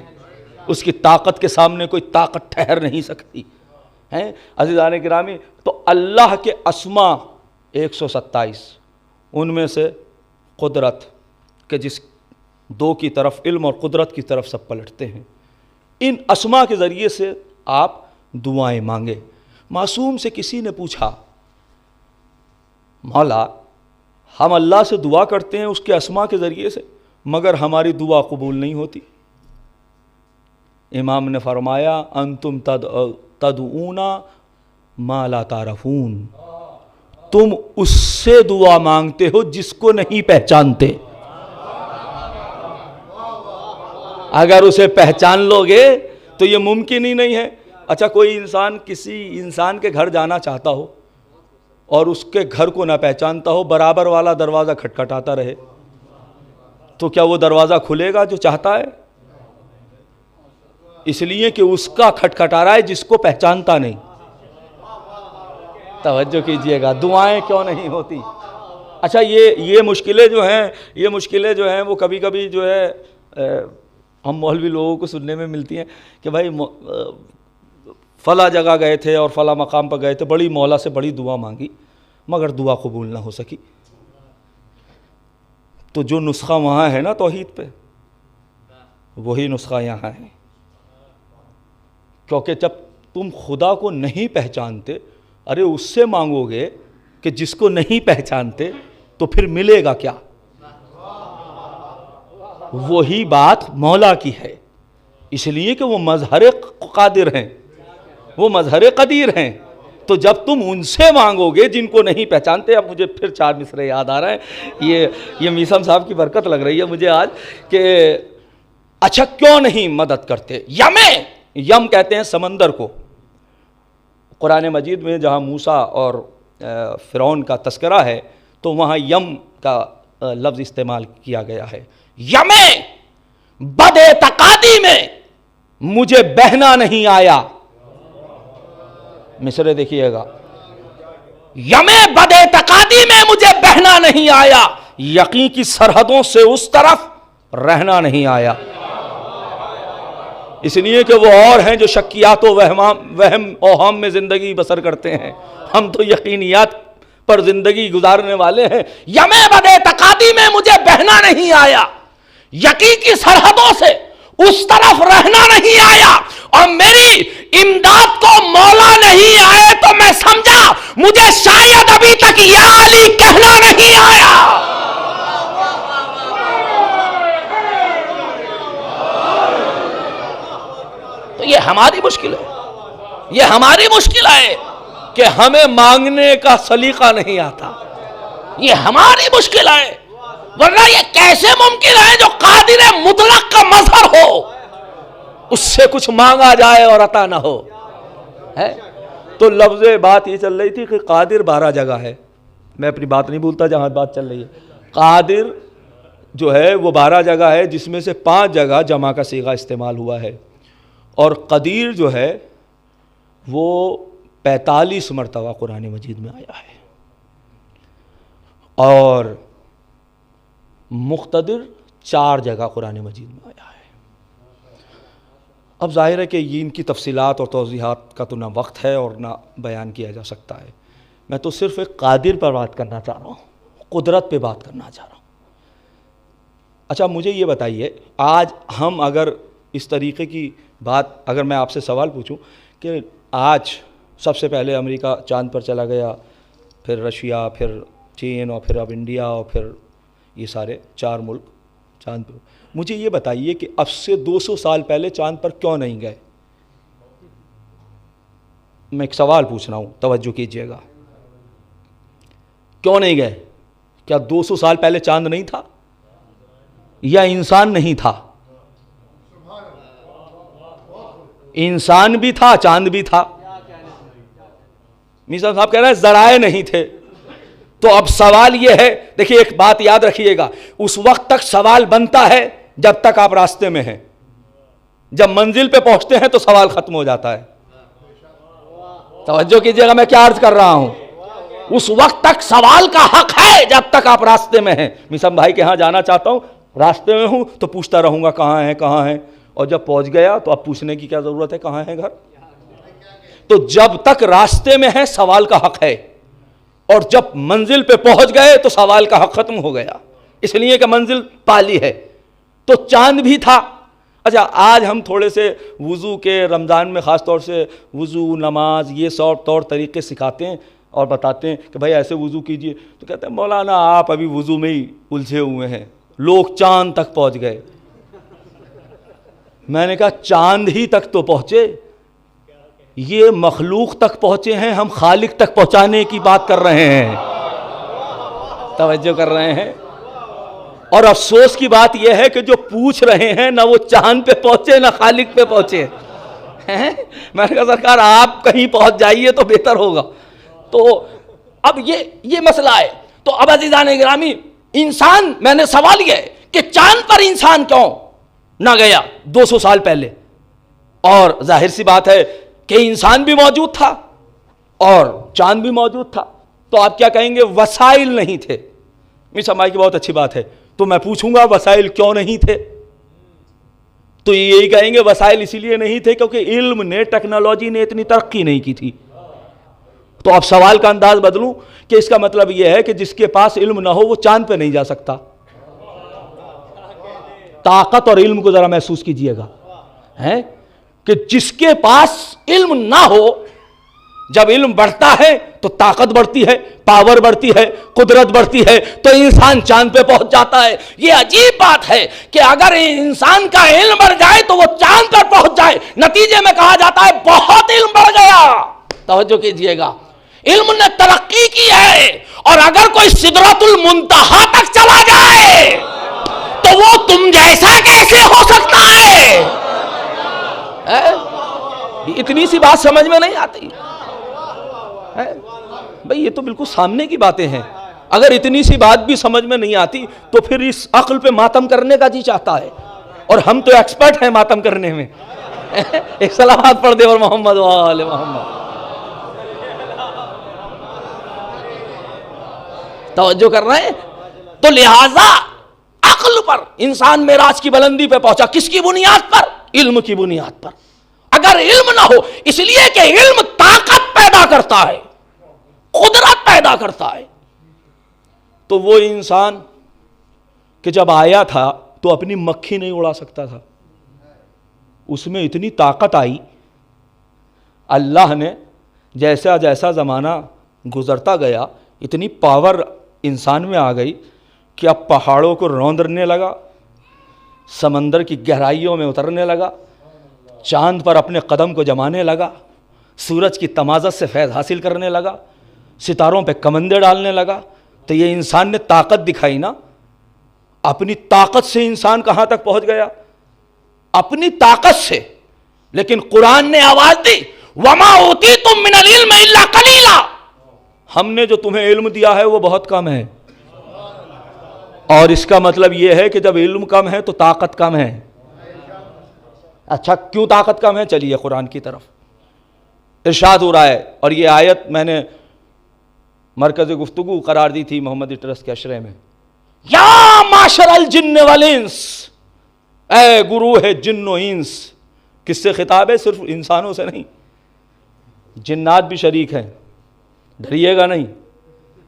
اس کی طاقت کے سامنے کوئی طاقت ٹھہر نہیں سکتی ہیں۔ عزیزان گرامی، تو اللہ کے اسما 127، ان میں سے قدرت کہ جس دو کی طرف علم اور قدرت کی طرف سب پلٹتے ہیں، ان اسما کے ذریعے سے آپ دعائیں مانگے۔ معصوم سے کسی نے پوچھا، مولا ہم اللہ سے دعا کرتے ہیں اس کے اسما کے ذریعے سے، مگر ہماری دعا قبول نہیں ہوتی۔ امام نے فرمایا، انتم تدعون ما لا تعرفون، تم اس سے دعا مانگتے ہو جس کو نہیں پہچانتے۔ اگر اسے پہچان لو گے تو یہ ممکن ہی نہیں ہے۔ اچھا، کوئی انسان کسی انسان کے گھر جانا چاہتا ہو اور اس کے گھر کو نہ پہچانتا ہو، برابر والا دروازہ کھٹکھٹاتا رہے، تو کیا وہ دروازہ کھلے گا جو چاہتا ہے؟ اس لیے کہ اس کا کھٹکھٹا رہا ہے جس کو پہچانتا نہیں۔ توجہ کیجئے گا، دعائیں کیوں نہیں ہوتی؟ اچھا، یہ مشکلیں جو ہیں وہ کبھی کبھی جو ہے ہم مولوی لوگوں کو سننے میں ملتی ہیں کہ بھائی فلاں جگہ گئے تھے اور فلاں مقام پر گئے تھے، بڑی مولا سے بڑی دعا مانگی مگر دعا قبول نہ ہو سکی۔ تو جو نسخہ وہاں ہے نا توحید پہ، وہی نسخہ یہاں ہے، کیونکہ جب تم خدا کو نہیں پہچانتے، ارے اس سے مانگو گے کہ جس کو نہیں پہچانتے، تو پھر ملے گا کیا؟ وہی بات مولا کی ہے، اس لیے کہ وہ مظہر قادر ہیں، وہ مظہر قدیر ہیں۔ تو جب تم ان سے مانگو گے جن کو نہیں پہچانتے، اب مجھے پھر 4 مصرے یاد آ رہے ہیں، یہ میثم صاحب کی برکت لگ رہی ہے مجھے آج، کہ اچھا کیوں نہیں مدد کرتے؟ یم کہتے ہیں سمندر کو۔ قرآن مجید میں جہاں موسیٰ اور فرعون کا تذکرہ ہے تو وہاں یم کا لفظ استعمال کیا گیا ہے۔ یم بد اعتقادی میں مجھے بہنا نہیں آیا، مصرے دیکھیے گا، یم بد اعتقادی میں مجھے بہنا نہیں آیا، یقین کی سرحدوں سے اس طرف رہنا نہیں آیا۔ اس لیے کہ وہ اور ہیں جو شکیات و وہم اوہام میں زندگی بسر کرتے ہیں، ہم تو یقینیات پر زندگی گزارنے والے ہیں۔ یم بد اعتقادی میں مجھے بہنا نہیں آیا، یقین کی سرحدوں سے اس طرف رہنا نہیں آیا، اور میری امداد کو مولا نہیں آئے تو میں سمجھا مجھے شاید ابھی تک یا علی کہنا نہیں آیا۔ تو یہ ہماری مشکل ہے، یہ ہماری مشکل ہے کہ ہمیں مانگنے کا سلیقہ نہیں آتا، یہ ہماری مشکل ہے۔ ورنہ یہ کیسے ممکن ہے جو قادر مطلق کا مظہر ہو اس سے کچھ مانگا جائے اور عطا نہ ہو؟ ہے تو لفظ بات یہ چل رہی تھی کہ قادر 12 جگہ ہے، میں اپنی بات نہیں بھولتا جہاں بات چل رہی ہے۔ قادر جو ہے وہ 12 جگہ ہے، جس میں سے 5 جگہ جمع کا صیغہ استعمال ہوا ہے، اور قدیر جو ہے وہ 45 مرتبہ قرآن مجید میں آیا ہے، اور مقتدر 4 جگہ قرآن مجید میں آیا ہے۔ اب ظاہر ہے کہ یہ ان کی تفصیلات اور توضیحات کا تو نہ وقت ہے اور نہ بیان کیا جا سکتا ہے، میں تو صرف ایک قادر پر بات کرنا چاہ رہا ہوں، قدرت پہ بات کرنا چاہ رہا ہوں۔ اچھا مجھے یہ بتائیے، آج ہم اگر اس طریقے کی بات، اگر میں آپ سے سوال پوچھوں کہ آج سب سے پہلے امریکہ چاند پر چلا گیا، پھر رشیا، پھر چین، اور پھر اب انڈیا، اور پھر یہ سارے 4 ملک چاند پر، مجھے یہ بتائیے کہ اب سے 200 سال پہلے چاند پر کیوں نہیں گئے؟ میں ایک سوال پوچھ رہا ہوں، توجہ کیجئے گا، کیوں نہیں گئے؟ کیا 200 سال پہلے چاند نہیں تھا، یا انسان نہیں تھا؟ انسان بھی تھا، چاند بھی تھا۔ میاں صاحب کہہ رہے ہیں ذرائع نہیں تھے۔ تو اب سوال یہ ہے، دیکھیے ایک بات یاد رکھیے گا، اس وقت تک سوال بنتا ہے جب تک آپ راستے میں ہیں، جب منزل پہ پہنچتے ہیں تو سوال ختم ہو جاتا ہے۔ توجہ کیجئے گا میں کیا عرض کر رہا ہوں، اس وقت تک سوال کا حق ہے جب تک آپ راستے میں ہیں۔ میاں بھائی کے ہاں جانا چاہتا ہوں، راستے میں ہوں تو پوچھتا رہوں گا کہاں ہے کہاں ہے، اور جب پہنچ گیا تو اب پوچھنے کی کیا ضرورت ہے کہاں ہے گھر۔ تو جب تک راستے میں ہے سوال کا حق ہے، اور جب منزل پہ پہنچ گئے تو سوال کا حق ختم ہو گیا، اس لیے کہ منزل پالی ہے۔ تو چاند بھی تھا۔ اچھا آج ہم تھوڑے سے وضو کے، رمضان میں خاص طور سے وضو، نماز، یہ سب طور طریقے سکھاتے ہیں اور بتاتے ہیں کہ بھائی ایسے وضو کیجئے، تو کہتے ہیں مولانا آپ ابھی وضو میں ہی الجھے ہوئے ہیں، لوگ چاند تک پہنچ گئے۔ میں نے کہا چاند ہی تک تو پہنچے، یہ مخلوق تک پہنچے ہیں، ہم خالق تک پہنچانے کی بات کر رہے ہیں، توجہ کر رہے ہیں۔ اور افسوس کی بات یہ ہے کہ جو پوچھ رہے ہیں نہ وہ چاند پہ پہنچے نہ خالق پہ پہنچے۔ میں نے کہا سرکار آپ کہیں پہنچ جائیے تو بہتر ہوگا۔ تو اب یہ مسئلہ ہے۔ تو اب عزیزان گرامی، انسان، میں نے سوال یہ ہے کہ چاند پر انسان کیوں نہ گیا 200 سال پہلے؟ اور ظاہر سی بات ہے کہ انسان بھی موجود تھا اور چاند بھی موجود تھا، تو آپ کیا کہیں گے؟ وسائل نہیں تھے۔ میاں بھائی کی بہت اچھی بات ہے، تو میں پوچھوں گا وسائل کیوں نہیں تھے؟ تو یہی کہیں گے وسائل اسی لیے نہیں تھے کیونکہ علم نے، ٹیکنالوجی نے اتنی ترقی نہیں کی تھی۔ تو اب سوال کا انداز بدلوں کہ اس کا مطلب یہ ہے کہ جس کے پاس علم نہ ہو وہ چاند پہ نہیں جا سکتا۔ طاقت اور علم کو ذرا محسوس کیجئے گا، کہ جس کے پاس علم نہ ہو، جب علم بڑھتا ہے تو طاقت بڑھتی ہے، پاور بڑھتی ہے، قدرت بڑھتی ہے، تو انسان چاند پہ پہنچ جاتا ہے۔ یہ عجیب بات ہے کہ اگر انسان کا علم بڑھ جائے تو وہ چاند پر پہنچ جائے، نتیجے میں کہا جاتا ہے بہت علم بڑھ گیا۔ توجہ کیجئے گا، علم نے ترقی کی ہے، اور اگر کوئی سدرۃ المنتہا تک چلا جائے تو وہ تم جیسا کیسے ہو سکتا ہے؟ اتنی سی بات سمجھ میں نہیں آتی بھئی، یہ تو بالکل سامنے کی باتیں ہیں۔ اگر اتنی سی بات بھی سمجھ میں نہیں آتی تو پھر اس عقل پہ ماتم کرنے کا جی چاہتا ہے، اور ہم تو ایکسپرٹ ہیں ماتم کرنے میں۔ ایک صلوات پڑھ دے اور محمد و آل محمد۔ توجہ کر رہے ہیں؟ تو لہٰذا عقل پر انسان معراج کی بلندی پہ پہنچا، کس کی بنیاد پر؟ علم کی بنیاد پر۔ اگر علم نہ ہو، اس لیے کہ علم طاقت پیدا کرتا ہے، قدرت پیدا کرتا ہے، تو وہ انسان کہ جب آیا تھا تو اپنی مکھی نہیں اڑا سکتا تھا، اس میں اتنی طاقت آئی، اللہ نے جیسا جیسا زمانہ گزرتا گیا اتنی پاور انسان میں آ گئی کہ اب پہاڑوں کو روندنے لگا، سمندر کی گہرائیوں میں اترنے لگا، چاند پر اپنے قدم کو جمانے لگا، سورج کی تمازت سے فیض حاصل کرنے لگا، ستاروں پہ کمندے ڈالنے لگا۔ تو یہ انسان نے طاقت دکھائی نا، اپنی طاقت سے انسان کہاں تک پہنچ گیا؟ اپنی طاقت سے۔ لیکن قرآن نے آواز دی وَمَا أُوتِيتُم مِّنَ الْعِلْمِ إِلَّا قَلِيلًا، ہم نے جو تمہیں علم دیا ہے وہ بہت کم ہے۔ اور اس کا مطلب یہ ہے کہ جب علم کم ہے تو طاقت کم ہے. اچھا کیوں طاقت کم ہے؟ چلیے قرآن کی طرف. ارشاد ہو رہا ہے، اور یہ آیت میں نے مرکز گفتگو قرار دی تھی محمد ٹرسٹ کے اشرے میں. یا معاشر الجن والانس، اے گروہ جن و انس. کس سے خطاب ہے؟ صرف انسانوں سے نہیں، جنات بھی شریک ہیں، ڈریے گا نہیں.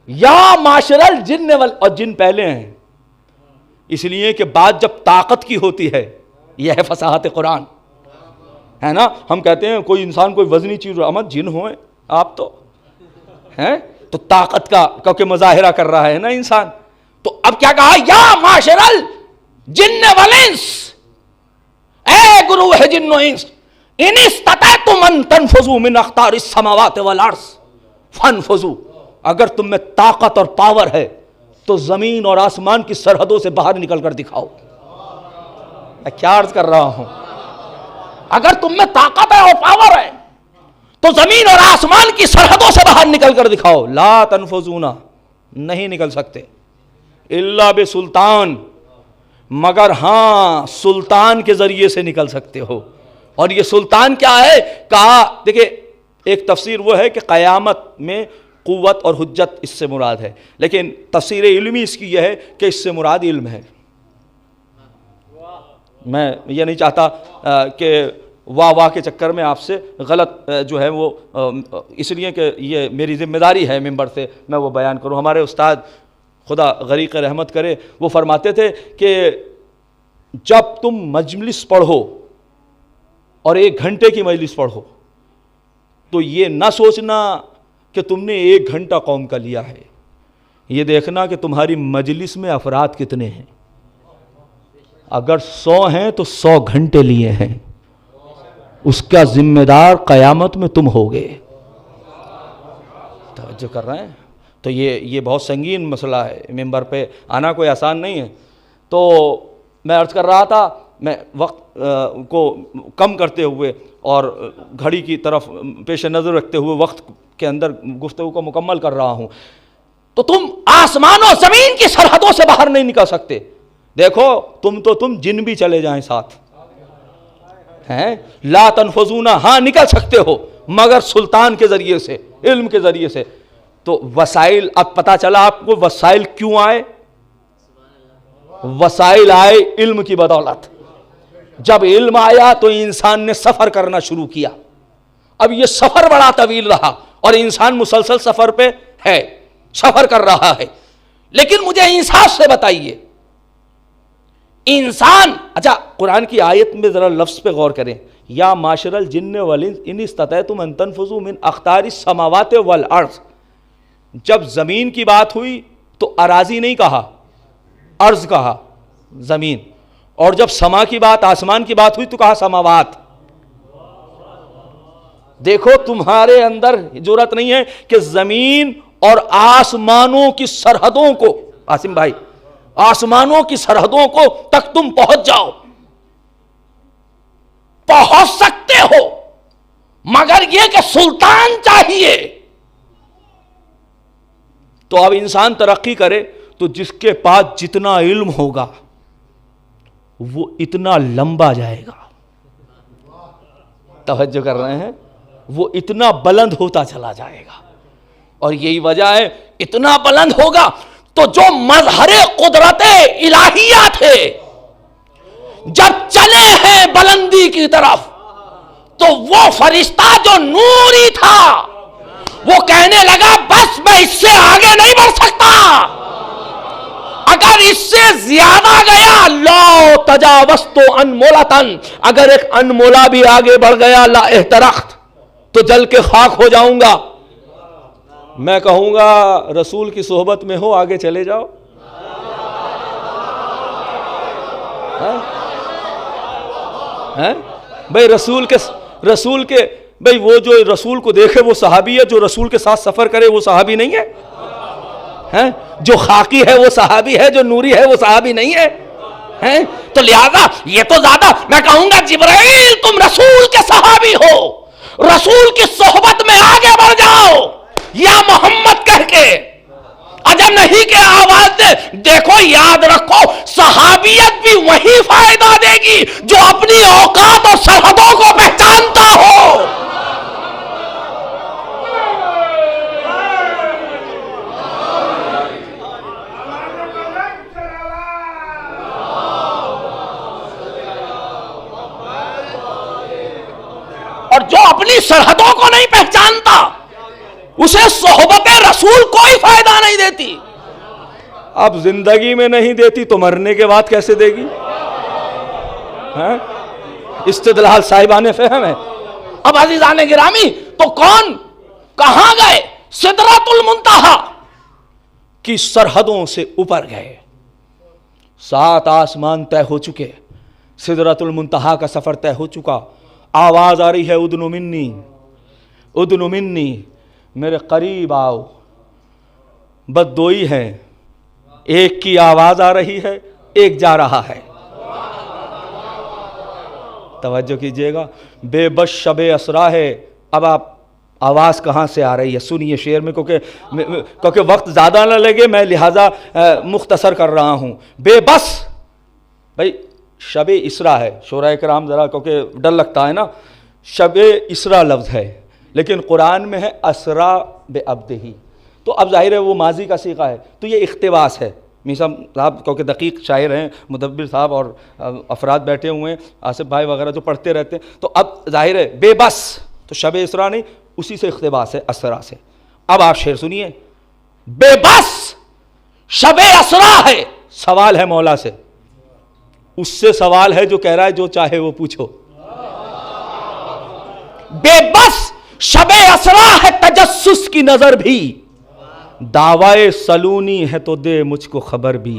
یا معاشر الجن اور جن پہلے ہیں، اس لیے کہ بات جب طاقت کی ہوتی ہے، یہ ہے فصاحت قرآن، ہے نا. ہم کہتے ہیں کوئی انسان کوئی وزنی چیز، احمد جن ہوئے آپ تو ہیں، تو طاقت کا کیونکہ مظاہرہ کر رہا ہے نا انسان. تو اب کیا کہا؟ یا معاشر الجن والانس، اے گروہ جن و انس، ان استطعتم ان تنفذوا من اقطار السماوات والارض فانفذوا. اگر تم میں طاقت اور پاور ہے تو زمین اور آسمان کی سرحدوں سے باہر نکل کر دکھاؤ. میں کیا عرض کر رہا ہوں؟ اگر تم میں طاقت ہے اور پاور ہے تو زمین اور آسمان کی سرحدوں سے باہر نکل کر دکھاؤ. لا تنفذون، نہیں نکل سکتے، الا بسلطان، مگر ہاں سلطان کے ذریعے سے نکل سکتے ہو. اور یہ سلطان کیا ہے؟ کہا دیکھیں، ایک تفسیر وہ ہے کہ قیامت میں قوت اور حجت اس سے مراد ہے، لیکن تفسیر علمی اس کی یہ ہے کہ اس سے مراد علم ہے. میں یہ نہیں چاہتا کہ واہ کے چکر میں آپ سے غلط جو ہے وہ، اس لیے کہ یہ میری ذمہ داری ہے ممبر سے میں وہ بیان کروں. ہمارے استاد خدا غریق رحمت کرے وہ فرماتے تھے کہ جب تم مجلس پڑھو اور 1 گھنٹے کی مجلس پڑھو تو یہ نہ سوچنا کہ تم نے 1 گھنٹہ قوم کا لیا ہے، یہ دیکھنا کہ تمہاری مجلس میں افراد کتنے ہیں. اگر 100 ہیں تو 100 گھنٹے لیے ہیں، اس کا ذمہ دار قیامت میں تم ہوگے. توجہ کر رہے ہیں؟ تو یہ بہت سنگین مسئلہ ہے، ممبر پہ آنا کوئی آسان نہیں ہے. تو میں عرض کر رہا تھا، میں وقت کو کم کرتے ہوئے اور گھڑی کی طرف پیش نظر رکھتے ہوئے وقت کے اندر گفتگو کو مکمل کر رہا ہوں. تو تم آسمان و زمین کی سرحدوں سے باہر نہیں نکل سکتے. دیکھو تم جن بھی چلے جائیں ساتھ ہیں، لا تنفذون، ہاں نکل سکتے ہو مگر سلطان کے ذریعے سے، علم کے ذریعے سے. تو وسائل، اب پتا چلا آپ کو وسائل کیوں آئے. وسائل آئے علم کی بدولت. جب علم آیا تو انسان نے سفر کرنا شروع کیا. اب یہ سفر بڑا طویل رہا اور انسان مسلسل سفر پہ ہے، سفر کر رہا ہے. لیکن مجھے انصاف سے بتائیے، انسان، اچھا قرآن کی آیت میں ذرا لفظ پہ غور کریں، یا معاشر الجن والانس ان استطعتم ان تنفذوا من اقطار السماوات والارض. جب زمین کی بات ہوئی تو اراضی نہیں کہا، ارض کہا، زمین. اور جب سما کی بات، آسمان کی بات ہوئی تو کہا سماوات. دیکھو تمہارے اندر جرأت نہیں ہے کہ زمین اور آسمانوں کی سرحدوں کو، عاصم بھائی، آسمانوں کی سرحدوں کو تک تم پہنچ جاؤ. پہنچ سکتے ہو مگر یہ کہ سلطان چاہیے. تو اب انسان ترقی کرے تو جس کے پاس جتنا علم ہوگا وہ اتنا لمبا جائے گا. توجہ کر رہے ہیں؟ وہ اتنا بلند ہوتا چلا جائے گا. اور یہی وجہ ہے اتنا بلند ہوگا تو جو مظہر قدرت الہیہ تھے جب چلے ہیں بلندی کی طرف تو وہ فرشتہ جو نوری تھا وہ کہنے لگا بس میں اس سے آگے نہیں بڑھ سکتا، اگر اس سے زیادہ گیا لو تجاوزت انمولتن، اگر ایک انمولا بھی آگے بڑھ گیا لا احترقت، تو جل کے خاک ہو جاؤں گا. میں کہوں گا رسول کی صحبت میں ہو، آگے چلے جاؤ. بھئی رسول کے بھئی وہ جو رسول کو دیکھے وہ صحابی ہے، جو رسول کے ساتھ سفر کرے وہ صحابی نہیں ہے؟ جو خاکی ہے وہ صحابی ہے، جو نوری ہے وہ صحابی نہیں ہے؟ تو لہذا یہ تو زیادہ، میں کہوں گا جبرائیل تم رسول کے صحابی ہو، رسول کی صحبت میں آگے بڑھ جاؤ یا محمد کہہ کے عجب نہیں کہ آواز دے. دیکھو یاد رکھو صحابیت بھی وہی فائدہ دے گی جو اپنی اوقات اور سرحدوں کو پہچانتا ہو. اور جو اپنی سرحدوں کو نہیں پہچانتا اسے صحبت رسول کوئی فائدہ نہیں دیتی. اب زندگی میں نہیں دیتی تو مرنے کے بعد کیسے دے گی؟ استدلال صاحبان فہم ہے. اب عزیزان گرامی تو کون کہاں گئے؟ سدرۃ المنتہا کی سرحدوں سے اوپر گئے. 7 آسمان طے ہو چکے، سدرۃ المنتہا کا سفر طے ہو چکا. آواز آ رہی ہے ادنو منی ادنو منی، میرے قریب آؤ. بددوئی ہے، ایک کی آواز آ رہی ہے، ایک جا رہا ہے. توجہ کیجئے گا، بے بس شب اسرا ہے. اب آپ آواز کہاں سے آ رہی ہے سنیے شعر میں، کیونکہ وقت زیادہ نہ لگے میں لہٰذا مختصر کر رہا ہوں. بے بس بھائی شب اسرا ہے. شعراء کرام ذرا کیونکہ ڈر لگتا ہے نا، شب اسرا لفظ ہے لیکن قرآن میں ہے اسرا بے عبدہی. تو اب ظاہر ہے وہ ماضی کا صیغہ ہے، تو یہ اقتباس ہے. میسا صاحب کیونکہ دقیق شاعر ہیں، مدبر صاحب اور افراد بیٹھے ہوئے ہیں، آصف بھائی وغیرہ جو پڑھتے رہتے ہیں، تو اب ظاہر ہے بے بس تو شب اسرا نہیں، اسی سے اقتباس ہے اسرا سے. اب آپ شعر سنیے. بے بس شب اسرا ہے، سوال ہے مولا سے، اس سے سوال ہے جو کہہ رہا ہے جو چاہے وہ پوچھو. بے بس شب اسرا ہے تجسس کی نظر بھی، دعوائے سلونی ہے تو دے مجھ کو خبر بھی.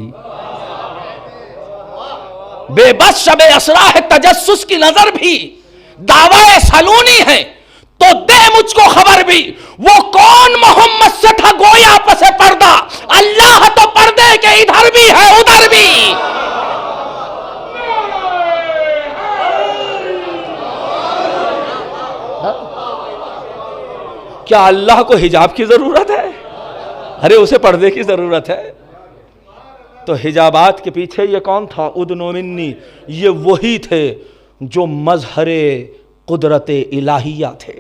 بے بس شب اسرا ہے تجسس کی نظر بھی، دعوائے سلونی ہے تو دے مجھ کو خبر بھی. وہ کون محمد سے تھا گویا پس پردہ، اللہ تو پردے کے ادھر بھی ہے ادھر بھی. کیا اللہ کو حجاب کی ضرورت ہے؟ ارے اسے پردے کی ضرورت ہے. تو حجابات کے پیچھے یہ کون تھا؟ ادنو منی، یہ وہی تھے جو مظہر قدرت الہیہ تھے.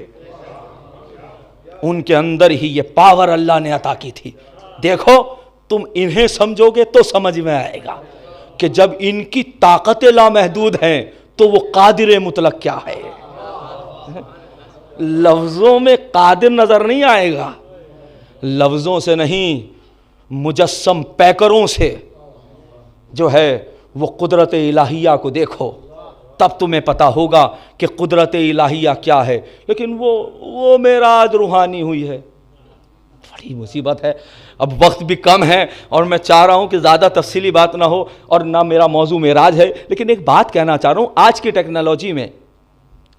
ان کے اندر ہی یہ پاور اللہ نے عطا کی تھی. دیکھو تم انہیں سمجھو گے تو سمجھ میں آئے گا کہ جب ان کی طاقت لامحدود ہیں تو وہ قادر مطلق کیا ہے. لفظوں میں قادر نظر نہیں آئے گا، لفظوں سے نہیں، مجسم پیکروں سے جو ہے وہ قدرت الہیہ کو دیکھو، تب تمہیں پتا ہوگا کہ قدرت الہیہ کیا ہے. لیکن وہ معراج روحانی ہوئی ہے. بڑی مصیبت ہے. اب وقت بھی کم ہے اور میں چاہ رہا ہوں کہ زیادہ تفصیلی بات نہ ہو، اور نہ میرا موضوع معراج ہے، لیکن ایک بات کہنا چاہ رہا ہوں. آج کی ٹیکنالوجی میں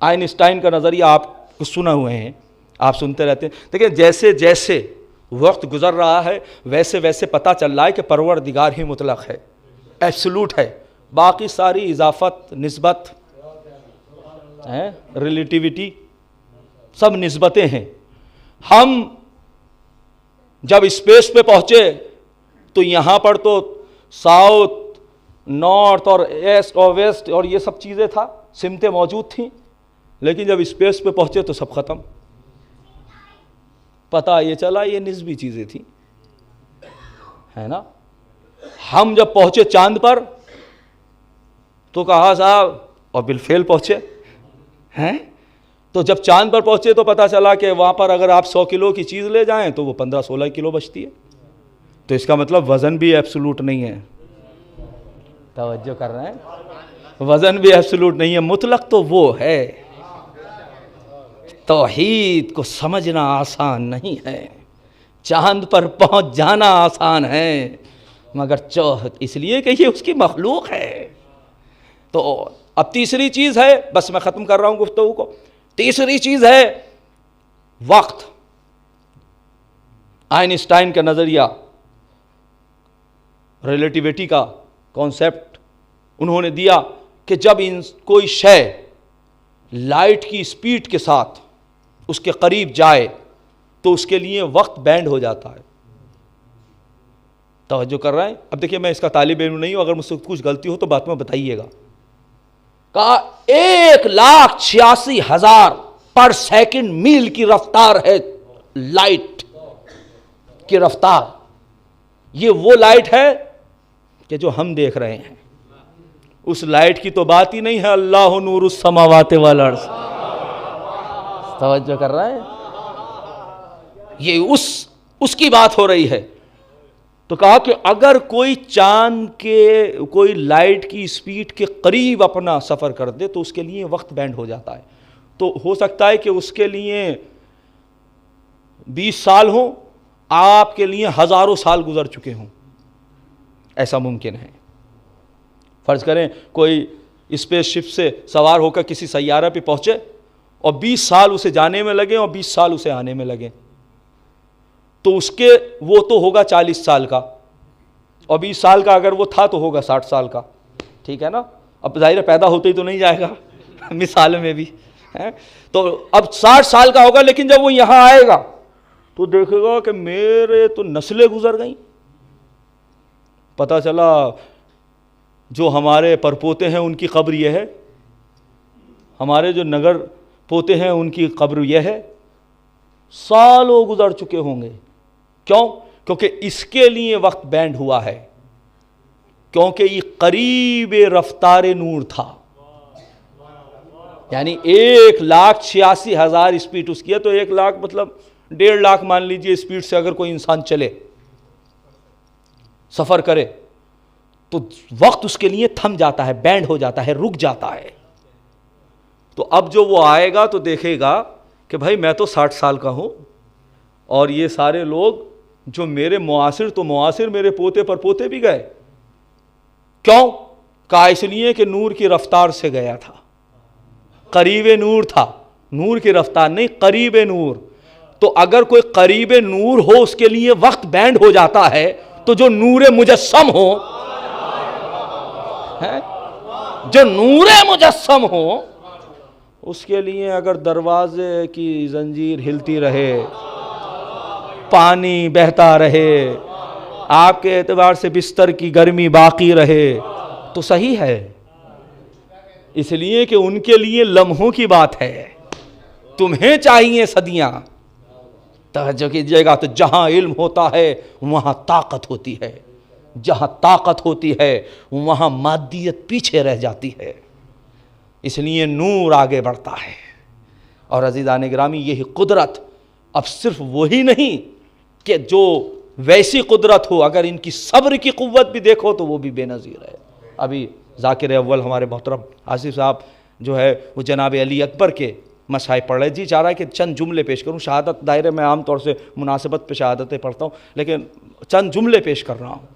آئنسٹائن کا نظریہ آپ کو سنا ہوئے ہیں، آپ سنتے رہتے ہیں. دیکھیں جیسے جیسے وقت گزر رہا ہے ویسے ویسے پتہ چل رہا ہے کہ پروردگار ہی مطلق ہے، ایبسولوٹ ہے. باقی ساری اضافت، نسبت، ریلیٹیوٹی سب نسبتیں ہیں. ہم جب اسپیس پہ پہنچے تو یہاں پر تو ساؤتھ، نارتھ اور ایسٹ اور ویسٹ اور یہ سب چیزیں تھا، سمتیں موجود تھیں. لیکن جب اسپیس پہ پہنچے تو سب ختم. پتہ یہ چلا یہ نسبی چیزیں تھیں، ہے نا. ہم جب پہنچے چاند پر تو کہا صاحب، اور بالفعل پہنچے ہیں. تو جب چاند پر پہنچے تو پتہ چلا کہ وہاں پر اگر آپ 100 کلو کی چیز لے جائیں تو وہ 15-16 کلو بچتی ہے. تو اس کا مطلب وزن بھی ایبسولوٹ نہیں ہے. توجہ کر رہے ہیں؟ وزن بھی ایبسولوٹ نہیں ہے، مطلق تو وہ ہے. توحید کو سمجھنا آسان نہیں ہے، چاند پر پہنچ جانا آسان ہے، مگر چوہد اس لیے کہ یہ اس کی مخلوق ہے. تو اب تیسری چیز ہے، بس میں ختم کر رہا ہوں گفتگو کو. تیسری چیز ہے وقت. آئنسٹائن کا نظریہ، ریلیٹیوٹی کا کانسیپٹ انہوں نے دیا کہ جب کوئی شے لائٹ کی سپیڈ کے ساتھ اس کے قریب جائے تو اس کے لیے وقت بینڈ ہو جاتا ہے. توجہ کر رہے ہیں؟ اب دیکھیے میں اس کا طالب علم نہیں ہوں، اگر مجھ سے کچھ غلطی ہو تو بات میں بتائیے گا. کہا 1,86,000 پر سیکنڈ میل کی رفتار ہے لائٹ کی رفتار. یہ وہ لائٹ ہے کہ جو ہم دیکھ رہے ہیں. اس لائٹ کی تو بات ہی نہیں ہے. اللہ نور السماوات والارض. توجہ کر رہے ہیں؟ یہ اس کی بات ہو رہی ہے. تو کہا کہ اگر کوئی چاند کے کوئی لائٹ کی سپیڈ کے قریب اپنا سفر کر دے تو اس کے لیے وقت بینڈ ہو جاتا ہے. تو ہو سکتا ہے کہ اس کے لیے 20 سال ہوں، آپ کے لیے ہزاروں سال گزر چکے ہوں. ایسا ممکن ہے. فرض کریں کوئی اسپیس شپ سے سوار ہو کر کسی سیارہ پہ پہنچے اور 20 سال اسے جانے میں لگے اور 20 سال اسے آنے میں لگے، تو اس کے وہ تو ہوگا 40 سال کا، اور 20 سال کا اگر وہ تھا تو ہوگا 60 سال کا. ٹھیک ہے نا؟ اب ظاہر پیدا ہوتے ہی تو نہیں جائے گا مثال میں بھی ہے. تو اب 60 سال کا ہوگا، لیکن جب وہ یہاں آئے گا تو دیکھے گا کہ میرے تو نسلیں گزر گئیں. پتہ چلا جو ہمارے پرپوتے ہیں ان کی قبر یہ ہے، ہمارے جو نگر پوتے ہیں ان کی قبر یہ ہے. سالوں گزر چکے ہوں گے. کیوں؟ کیونکہ اس کے لیے وقت بینڈ ہوا ہے، کیونکہ یہ قریب رفتار نور تھا. یعنی 1,86,000 اسپیڈ اس کی ہے، تو 1 لاکھ مطلب 1.5 لاکھ مان لیجئے اسپیڈ سے اگر کوئی انسان چلے، سفر کرے، تو وقت اس کے لیے تھم جاتا ہے، بینڈ ہو جاتا ہے، رک جاتا ہے. تو اب جو وہ آئے گا تو دیکھے گا کہ بھائی میں تو 60 سال کا ہوں، اور یہ سارے لوگ جو میرے معاصر، تو معاصر میرے پوتے پر پوتے بھی گئے. کیوں؟ کہا اس لیے کہ نور کی رفتار سے گیا تھا، قریب نور تھا. نور کی رفتار نہیں، قریب نور. تو اگر کوئی قریب نور ہو اس کے لیے وقت بینڈ ہو جاتا ہے، تو جو نور مجسم ہو، جو نور مجسم ہو، اس کے لیے اگر دروازے کی زنجیر ہلتی رہے، پانی بہتا رہے، آپ کے اعتبار سے بستر کی گرمی باقی رہے تو صحیح ہے. اس لیے کہ ان کے لیے لمحوں کی بات ہے، تمہیں چاہیے صدیاں. توجہ کیجیے گا. تو جہاں علم ہوتا ہے وہاں طاقت ہوتی ہے، جہاں طاقت ہوتی ہے وہاں مادیت پیچھے رہ جاتی ہے. اس لیے نور آگے بڑھتا ہے. اور عزیزان گرامی، یہی قدرت اب صرف وہی نہیں کہ جو ویسی قدرت ہو، اگر ان کی صبر کی قوت بھی دیکھو تو وہ بھی بے نظیر ہے. ابھی ذاکر اول ہمارے محترم آصف صاحب جو ہے وہ جناب علی اکبر کے مسائل پڑھ رہے. جی چاہ رہا ہے کہ چند جملے پیش کروں. شہادت دائرے میں عام طور سے مناسبت پہ شہادتیں پڑھتا ہوں، لیکن چند جملے پیش کر رہا ہوں.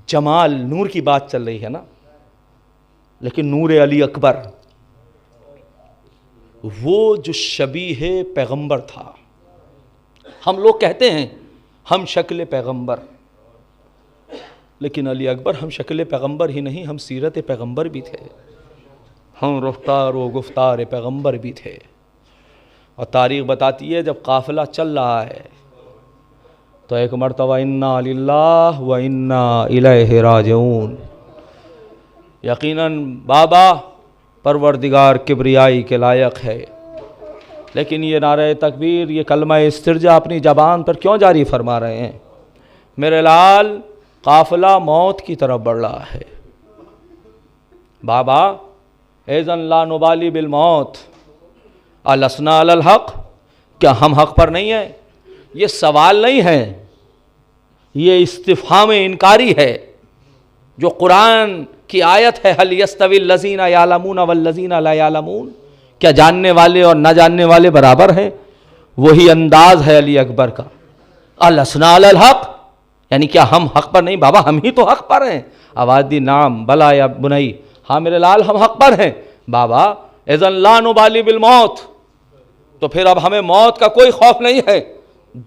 جمال نور کی بات چل رہی ہے نا، لیکن نور علی اکبر وہ جو شبیہ پیغمبر تھا. ہم لوگ کہتے ہیں ہم شکل پیغمبر، لیکن علی اکبر ہم شکل پیغمبر ہی نہیں، ہم سیرت پیغمبر بھی تھے، ہم رفتار و گفتار پیغمبر بھی تھے. اور تاریخ بتاتی ہے جب قافلہ چل رہا ہے تو ایک مرتبہ انا للہ و انا الیہ راجعون. یقیناً بابا پروردگار کبریائی کے لائق ہے، لیکن یہ نعرہ تکبیر، یہ کلمہ استرجاع اپنی زبان پر کیوں جاری فرما رہے ہیں؟ میرے لال، قافلہ موت کی طرف بڑھ رہا ہے. بابا اذن لا نبالی بالموت السنا علی الحق، کیا ہم حق پر نہیں ہیں؟ یہ سوال نہیں ہے، یہ استفہام انکاری ہے. جو قرآن کی آیت ہے هل يستوي الذين يعلمون والذين لا يعلمون، کیا جاننے والے اور نہ جاننے والے برابر ہیں؟ وہی انداز ہے علی اکبر کا. السنا علی الحق، یعنی کیا ہم حق پر نہیں؟ بابا ہم ہی تو حق پر ہیں. آواز دی نعم بلا یا بنائی، ہاں میرے لال ہم حق پر ہیں. بابا اذن لا نبالی بالموت، تو پھر اب ہمیں موت کا کوئی خوف نہیں ہے.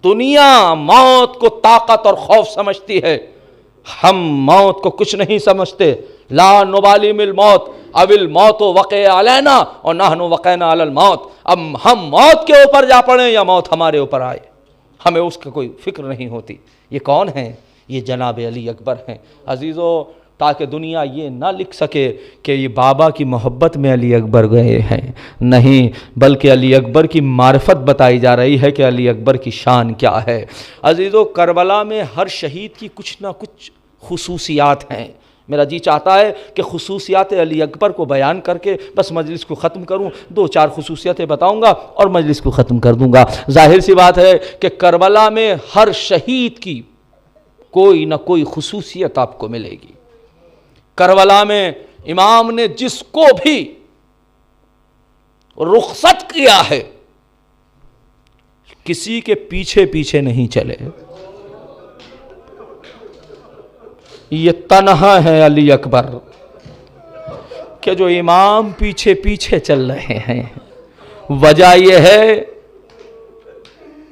دنیا موت کو طاقت اور خوف سمجھتی ہے، ہم موت کو کچھ نہیں سمجھتے. لا نبالی بالموت اب الموت وقع علینا ونحن وقعنا علی الموت. اب ہم موت کے اوپر جا پڑیں یا موت ہمارے اوپر آئے، ہمیں اس کا کوئی فکر نہیں ہوتی۔ یہ کون ہیں؟ یہ جناب علی اکبر ہیں۔ عزیزو، تاکہ دنیا یہ نہ لکھ سکے کہ یہ بابا کی محبت میں علی اکبر گئے ہیں، نہیں، بلکہ علی اکبر کی معرفت بتائی جا رہی ہے کہ علی اکبر کی شان کیا ہے۔ عزیزو، کربلا میں ہر شہید کی کچھ نہ کچھ خصوصیات ہیں۔ میرا جی چاہتا ہے کہ خصوصیات علی اکبر کو بیان کر کے بس مجلس کو ختم کروں، 2-4 خصوصیتیں بتاؤں گا اور مجلس کو ختم کر دوں گا۔ ظاہر سی بات ہے کہ کربلا میں ہر شہید کی کوئی نہ کوئی خصوصیت آپ کو ملے گی۔ کربلا میں امام نے جس کو بھی رخصت کیا ہے، کسی کے پیچھے پیچھے نہیں چلے، یہ تنہا ہے علی اکبر کہ جو امام پیچھے پیچھے چل رہے ہیں۔ وجہ یہ ہے،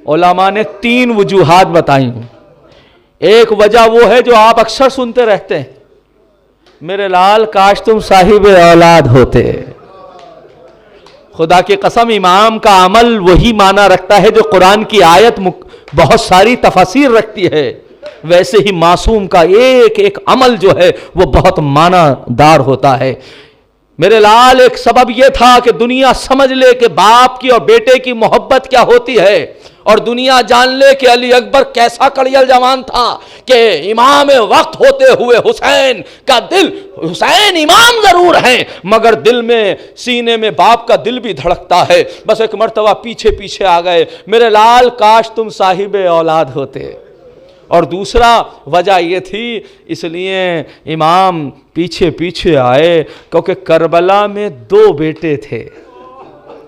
علماء نے 3 وجوہات بتائیں۔ ایک وجہ وہ ہے جو آپ اکثر سنتے رہتے ہیں، میرے لال کاش تم صاحب اولاد ہوتے۔ خدا کی قسم، امام کا عمل وہی معنی رکھتا ہے جو قرآن کی آیت بہت ساری تفاسیر رکھتی ہے، ویسے ہی معصوم کا ایک ایک عمل جو ہے وہ بہت معنی دار ہوتا ہے۔ میرے لال، ایک سبب یہ تھا کہ دنیا سمجھ لے کہ باپ کی اور بیٹے کی محبت کیا ہوتی ہے، اور دنیا جان لے کہ علی اکبر کیسا کڑیل جوان تھا کہ امام وقت ہوتے ہوئے حسین کا دل، حسین امام ضرور ہیں مگر دل میں، سینے میں باپ کا دل بھی دھڑکتا ہے۔ بس ایک مرتبہ پیچھے پیچھے آ گئے، میرے لال کاش تم صاحب اولاد ہوتے۔ اور دوسرا وجہ یہ تھی، اس لیے امام پیچھے پیچھے آئے کیونکہ کربلا میں 2 بیٹے تھے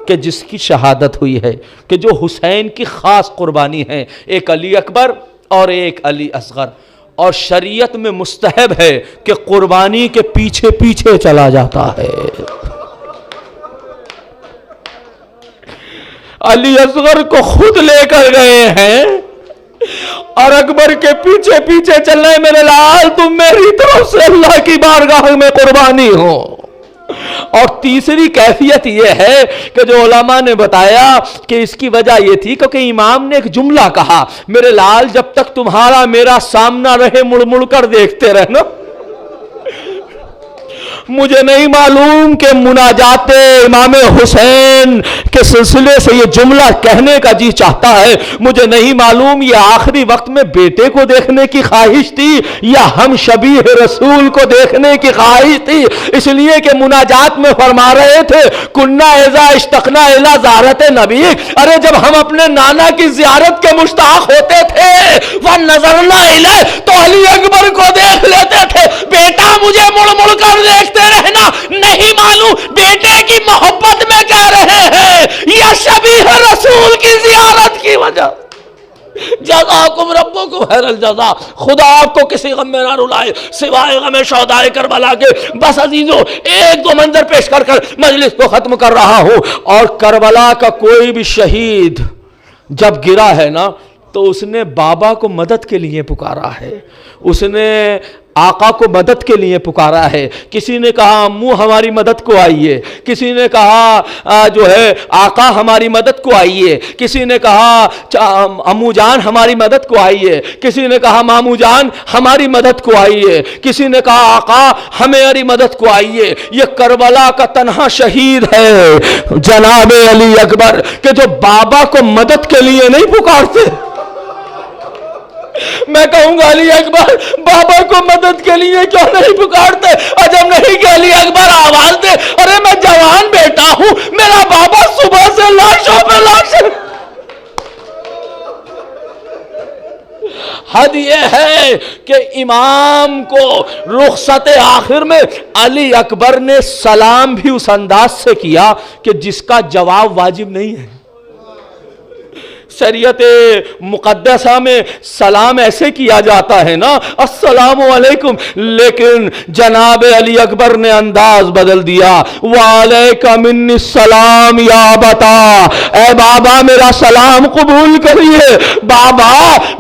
کہ جس کی شہادت ہوئی ہے، کہ جو حسین کی خاص قربانی ہے، ایک علی اکبر اور ایک علی اصغر۔ اور شریعت میں مستحب ہے کہ قربانی کے پیچھے پیچھے چلا جاتا ہے۔ علی اصغر کو خود لے کر گئے ہیں اور اکبر کے پیچھے پیچھے چل رہے ہیں۔ میرے لال، تم میری طرف سے اللہ کی بارگاہ میں قربانی ہو۔ اور تیسری کیفیت یہ ہے کہ جو علماء نے بتایا کہ اس کی وجہ یہ تھی کیونکہ امام نے ایک جملہ کہا، میرے لال جب تک تمہارا میرا سامنا رہے مڑ مڑ کر دیکھتے رہنا۔ مجھے نہیں معلوم کہ مناجات امام حسین کے سلسلے سے یہ جملہ کہنے کا جی چاہتا ہے، مجھے نہیں معلوم یہ آخری وقت میں بیٹے کو دیکھنے کی خواہش تھی یا ہم شبیہ رسول کو دیکھنے کی خواہش تھی، اس لیے کہ مناجات میں فرما رہے تھے کننا اذا اشتقنا الی زیارت نبی، ارے جب ہم اپنے نانا کی زیارت کے مشتاق ہوتے تھے وَنَظَرْنَا إِلَيْهِ تو علی اکبر کو دیکھ لیتے تھے۔ بیٹا مجھے مڑ مڑ کر دیکھتے رہنا، نہیں معلوم بیٹے کی محبت میں کہہ رہے ہیں یا شبیہ رسول کی زیارت کی وجہ۔ جزاکم ربکم خیر الجزا۔ خدا آپ کو کسی غم میں نہ رلائے سوائے غم شہداء کربلا کے۔ بس عزیزو، 1-2 منظر پیش کر کر مجلس کو ختم کر رہا ہوں۔ اور کربلا کا کوئی بھی شہید جب گرا ہے نا تو اس نے بابا کو مدد کے لیے پکارا ہے، اس نے آقا کو مدد کے لیے پکارا ہے۔ کسی نے کہا امو ہماری مدد کو آئیے، کسی نے کہا جو ہے آقا ہماری مدد کو آئیے، کسی نے کہا امو جان ہماری مدد کو آئیے، کسی نے کہا مامو جان ہماری مدد کو آئیے، کسی نے کہا آقا ہماری مدد کو آئیے۔ یہ کربلا کا تنہا شہید ہے جناب علی اکبر کہ جو بابا کو مدد کے لیے نہیں پکارتے۔ میں کہوں گا علی اکبر بابا کو مدد کے لیے کیوں نہیں پکارتے؟ عجب نہیں کہ علی اکبر آواز دے، ارے میں جوان بیٹا ہوں، میرا بابا صبح سے لاشوں پہ لاشیں۔ حد یہ ہے کہ امام کو رخصت آخر میں علی اکبر نے سلام بھی اس انداز سے کیا کہ جس کا جواب واجب نہیں ہے۔ شریعت مقدسہ میں سلام ایسے کیا جاتا ہے نا السلام علیکم، لیکن جناب علی اکبر نے انداز بدل دیا، وعلیکہ منی السلام یا ابتا، اے بابا میرا سلام قبول کریے۔ بابا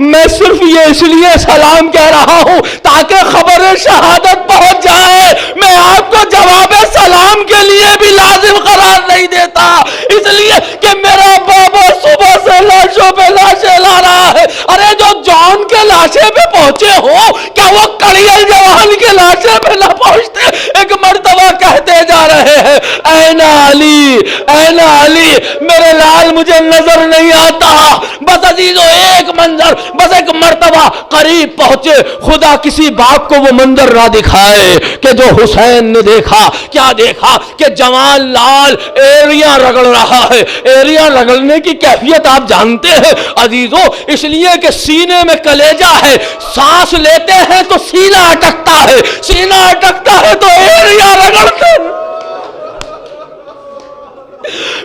میں صرف یہ اس لیے سلام کہہ رہا ہوں تاکہ خبر شہادت پہنچ جائے، میں آپ کو جواب سلام کے لیے بھی لازم قرار نہیں دے دیتا، اس لیے کہ میرا بابا صبح سے لاشوں پہ لاشیں لا رہا ہے۔ ارے جو جان کے لاشے پہ پہنچے ہو، کیا وہ کڑیل جوان کے لاشے پہ نہ پہنچتے؟ ایک مرتبہ کہتے جا رہے ہیں این علی، این علی، میرے لال مجھے نظر نہیں آتا۔ بس عزیزو ایک منظر، بس ایک مرتبہ قریب پہنچے، خدا کسی باپ کو وہ منظر نہ دکھائے کہ جو حسین نے دیکھا۔ کیا دیکھا؟ کہ جوان لال ایریاں رگڑ رہا ہے۔ ایریاں رگڑنے کی کیفیت آپ جانتے ہیں عزیزو، اس لیے کہ سینے میں کلیجہ ہے، سانس لیتے ہیں تو سینہ اٹکتا ہے، سینہ اٹکتا ہے تو ایریاں رگڑتے ہیں۔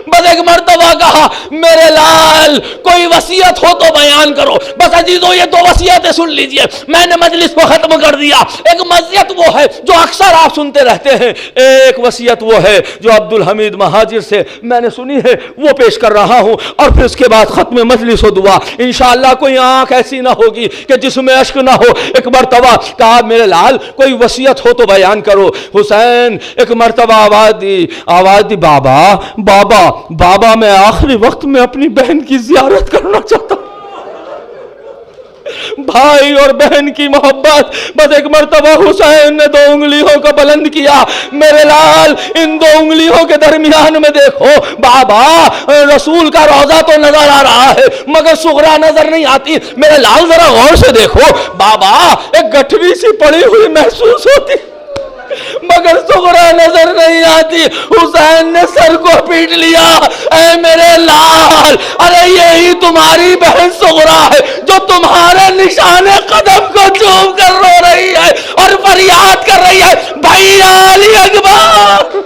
بس ایک مرتبہ کہا میرے لال کوئی وصیت ہو تو بیان کرو۔ بس عزیزو یہ دو وصیتیں سن لیجئے، میں نے مجلس کو ختم کر دیا۔ ایک وصیت وہ ہے جو اکثر آپ سنتے رہتے ہیں، ایک وصیت وہ ہے جو عبدالحمید مہاجر سے میں نے سنی ہے، وہ پیش کر رہا ہوں، اور پھر اس کے بعد ختم مجلس و دعا انشاءاللہ۔ کوئی آنکھ ایسی نہ ہوگی کہ جس میں اشک نہ ہو۔ ایک مرتبہ کہا میرے لال کوئی وصیت ہو تو بیان کرو۔ حسین ایک مرتبہ آواز دی بابا بابا بابا میں آخری وقت میں اپنی بہن کی زیارت کرنا چاہتا ہوں۔ بھائی اور بہن کی محبت۔ بس ایک مرتبہ حسین نے دو انگلیوں کو بلند کیا، میرے لال ان دو انگلیوں کے درمیان میں دیکھو بابا، رسول کا روضہ تو نظر آ رہا ہے مگر صغرا نظر نہیں آتی۔ میرے لال ذرا غور سے دیکھو بابا، ایک گٹھوی سی پڑی ہوئی محسوس ہوتی مگر صغرا نظر نہیں آتی۔ حسین نے سر کو پیٹ لیا، اے میرے لال، ارے یہی تمہاری بہن صغرا ہے جو تمہارے نشان قدم کو چوم کر رو رہی ہے اور فریاد کر رہی ہے بھیا علی اکبر۔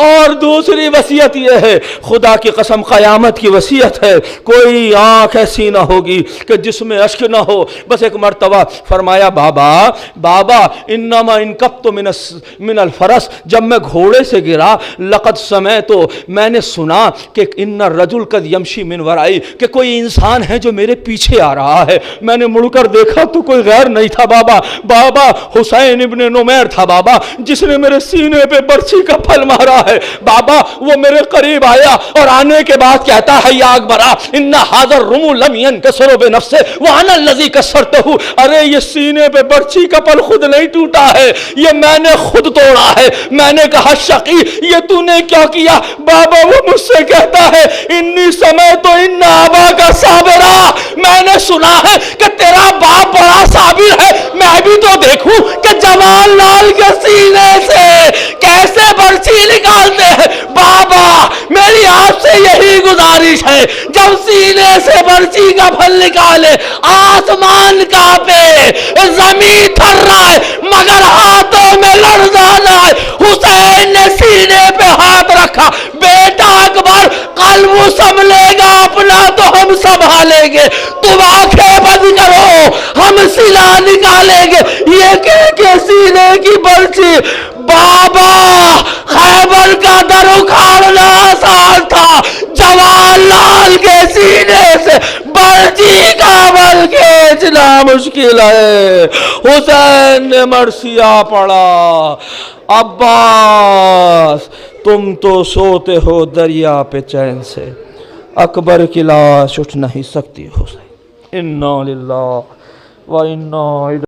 اور دوسری وصیت یہ ہے، خدا کی قسم قیامت کی وصیت ہے، کوئی آنکھ ایسی نہ ہوگی کہ جس میں اشک نہ ہو۔ بس ایک مرتبہ فرمایا بابا انما انکبت من الفرس، جب میں گھوڑے سے گرا، لقد سمعتو، میں نے سنا کہ ان الرجل قد یمشی من ورائی، کہ کوئی انسان ہے جو میرے پیچھے آ رہا ہے۔ میں نے مڑ کر دیکھا تو کوئی غیر نہیں تھا بابا حسین ابن نمیر تھا بابا، جس نے میرے سینے پہ برچھی کا پھل مارا ہے بابا۔ وہ میرے قریب آیا اور آنے کے بعد کہتا ہے یا اکبرا ان ھذا الرمو لم ينکسر بنفسه وانا الذی کسرته، ارے یہ سینے پہ برچھی کا پھل خود نہیں ٹوٹا ہے، یہ میں نے خود توڑا ہے۔ میں نے کہا شقی یہ تو نے کیا کیا؟ بابا وہ مجھ سے کہتا ہے انی سمعت ان اباک صابرا، میں نے سنا ہے کہ تیرا باپ بڑا صابر ہے، میں بھی تو دیکھوں کہ جوان لال کے سینے سے کیسے برچھی نکالتے ہیں۔ بابا میری آپ سے یہی گزارش ہے، جب سینے سے برچھی کا پھل نکالے آسمان کانپے، زمین تھر رہا ہے مگر ہاتھوں میں لرزہ نہ آئے۔ حسین نے سینے پہ ہاتھ رکھا، بیٹا اکبر قلب سنبھلے گا اپنا تو ہم سنبھالیں گے، تم آنکھیں بند کرو ہم سلا نکالیں گے۔ یہ کہہ کے سینے کی برچھی، بابا خیبر کا در اکھاڑنا آسان تھا، جوان لال کے سینے سے برچھی کا بل کھینچنا مشکل ہے۔ حسین نے مرثیہ پڑھا، عباس تم تو سوتے ہو دریا پہ چین سے، اکبر کی لاش اٹھ نہیں سکتی حسین۔ انا للہ و انا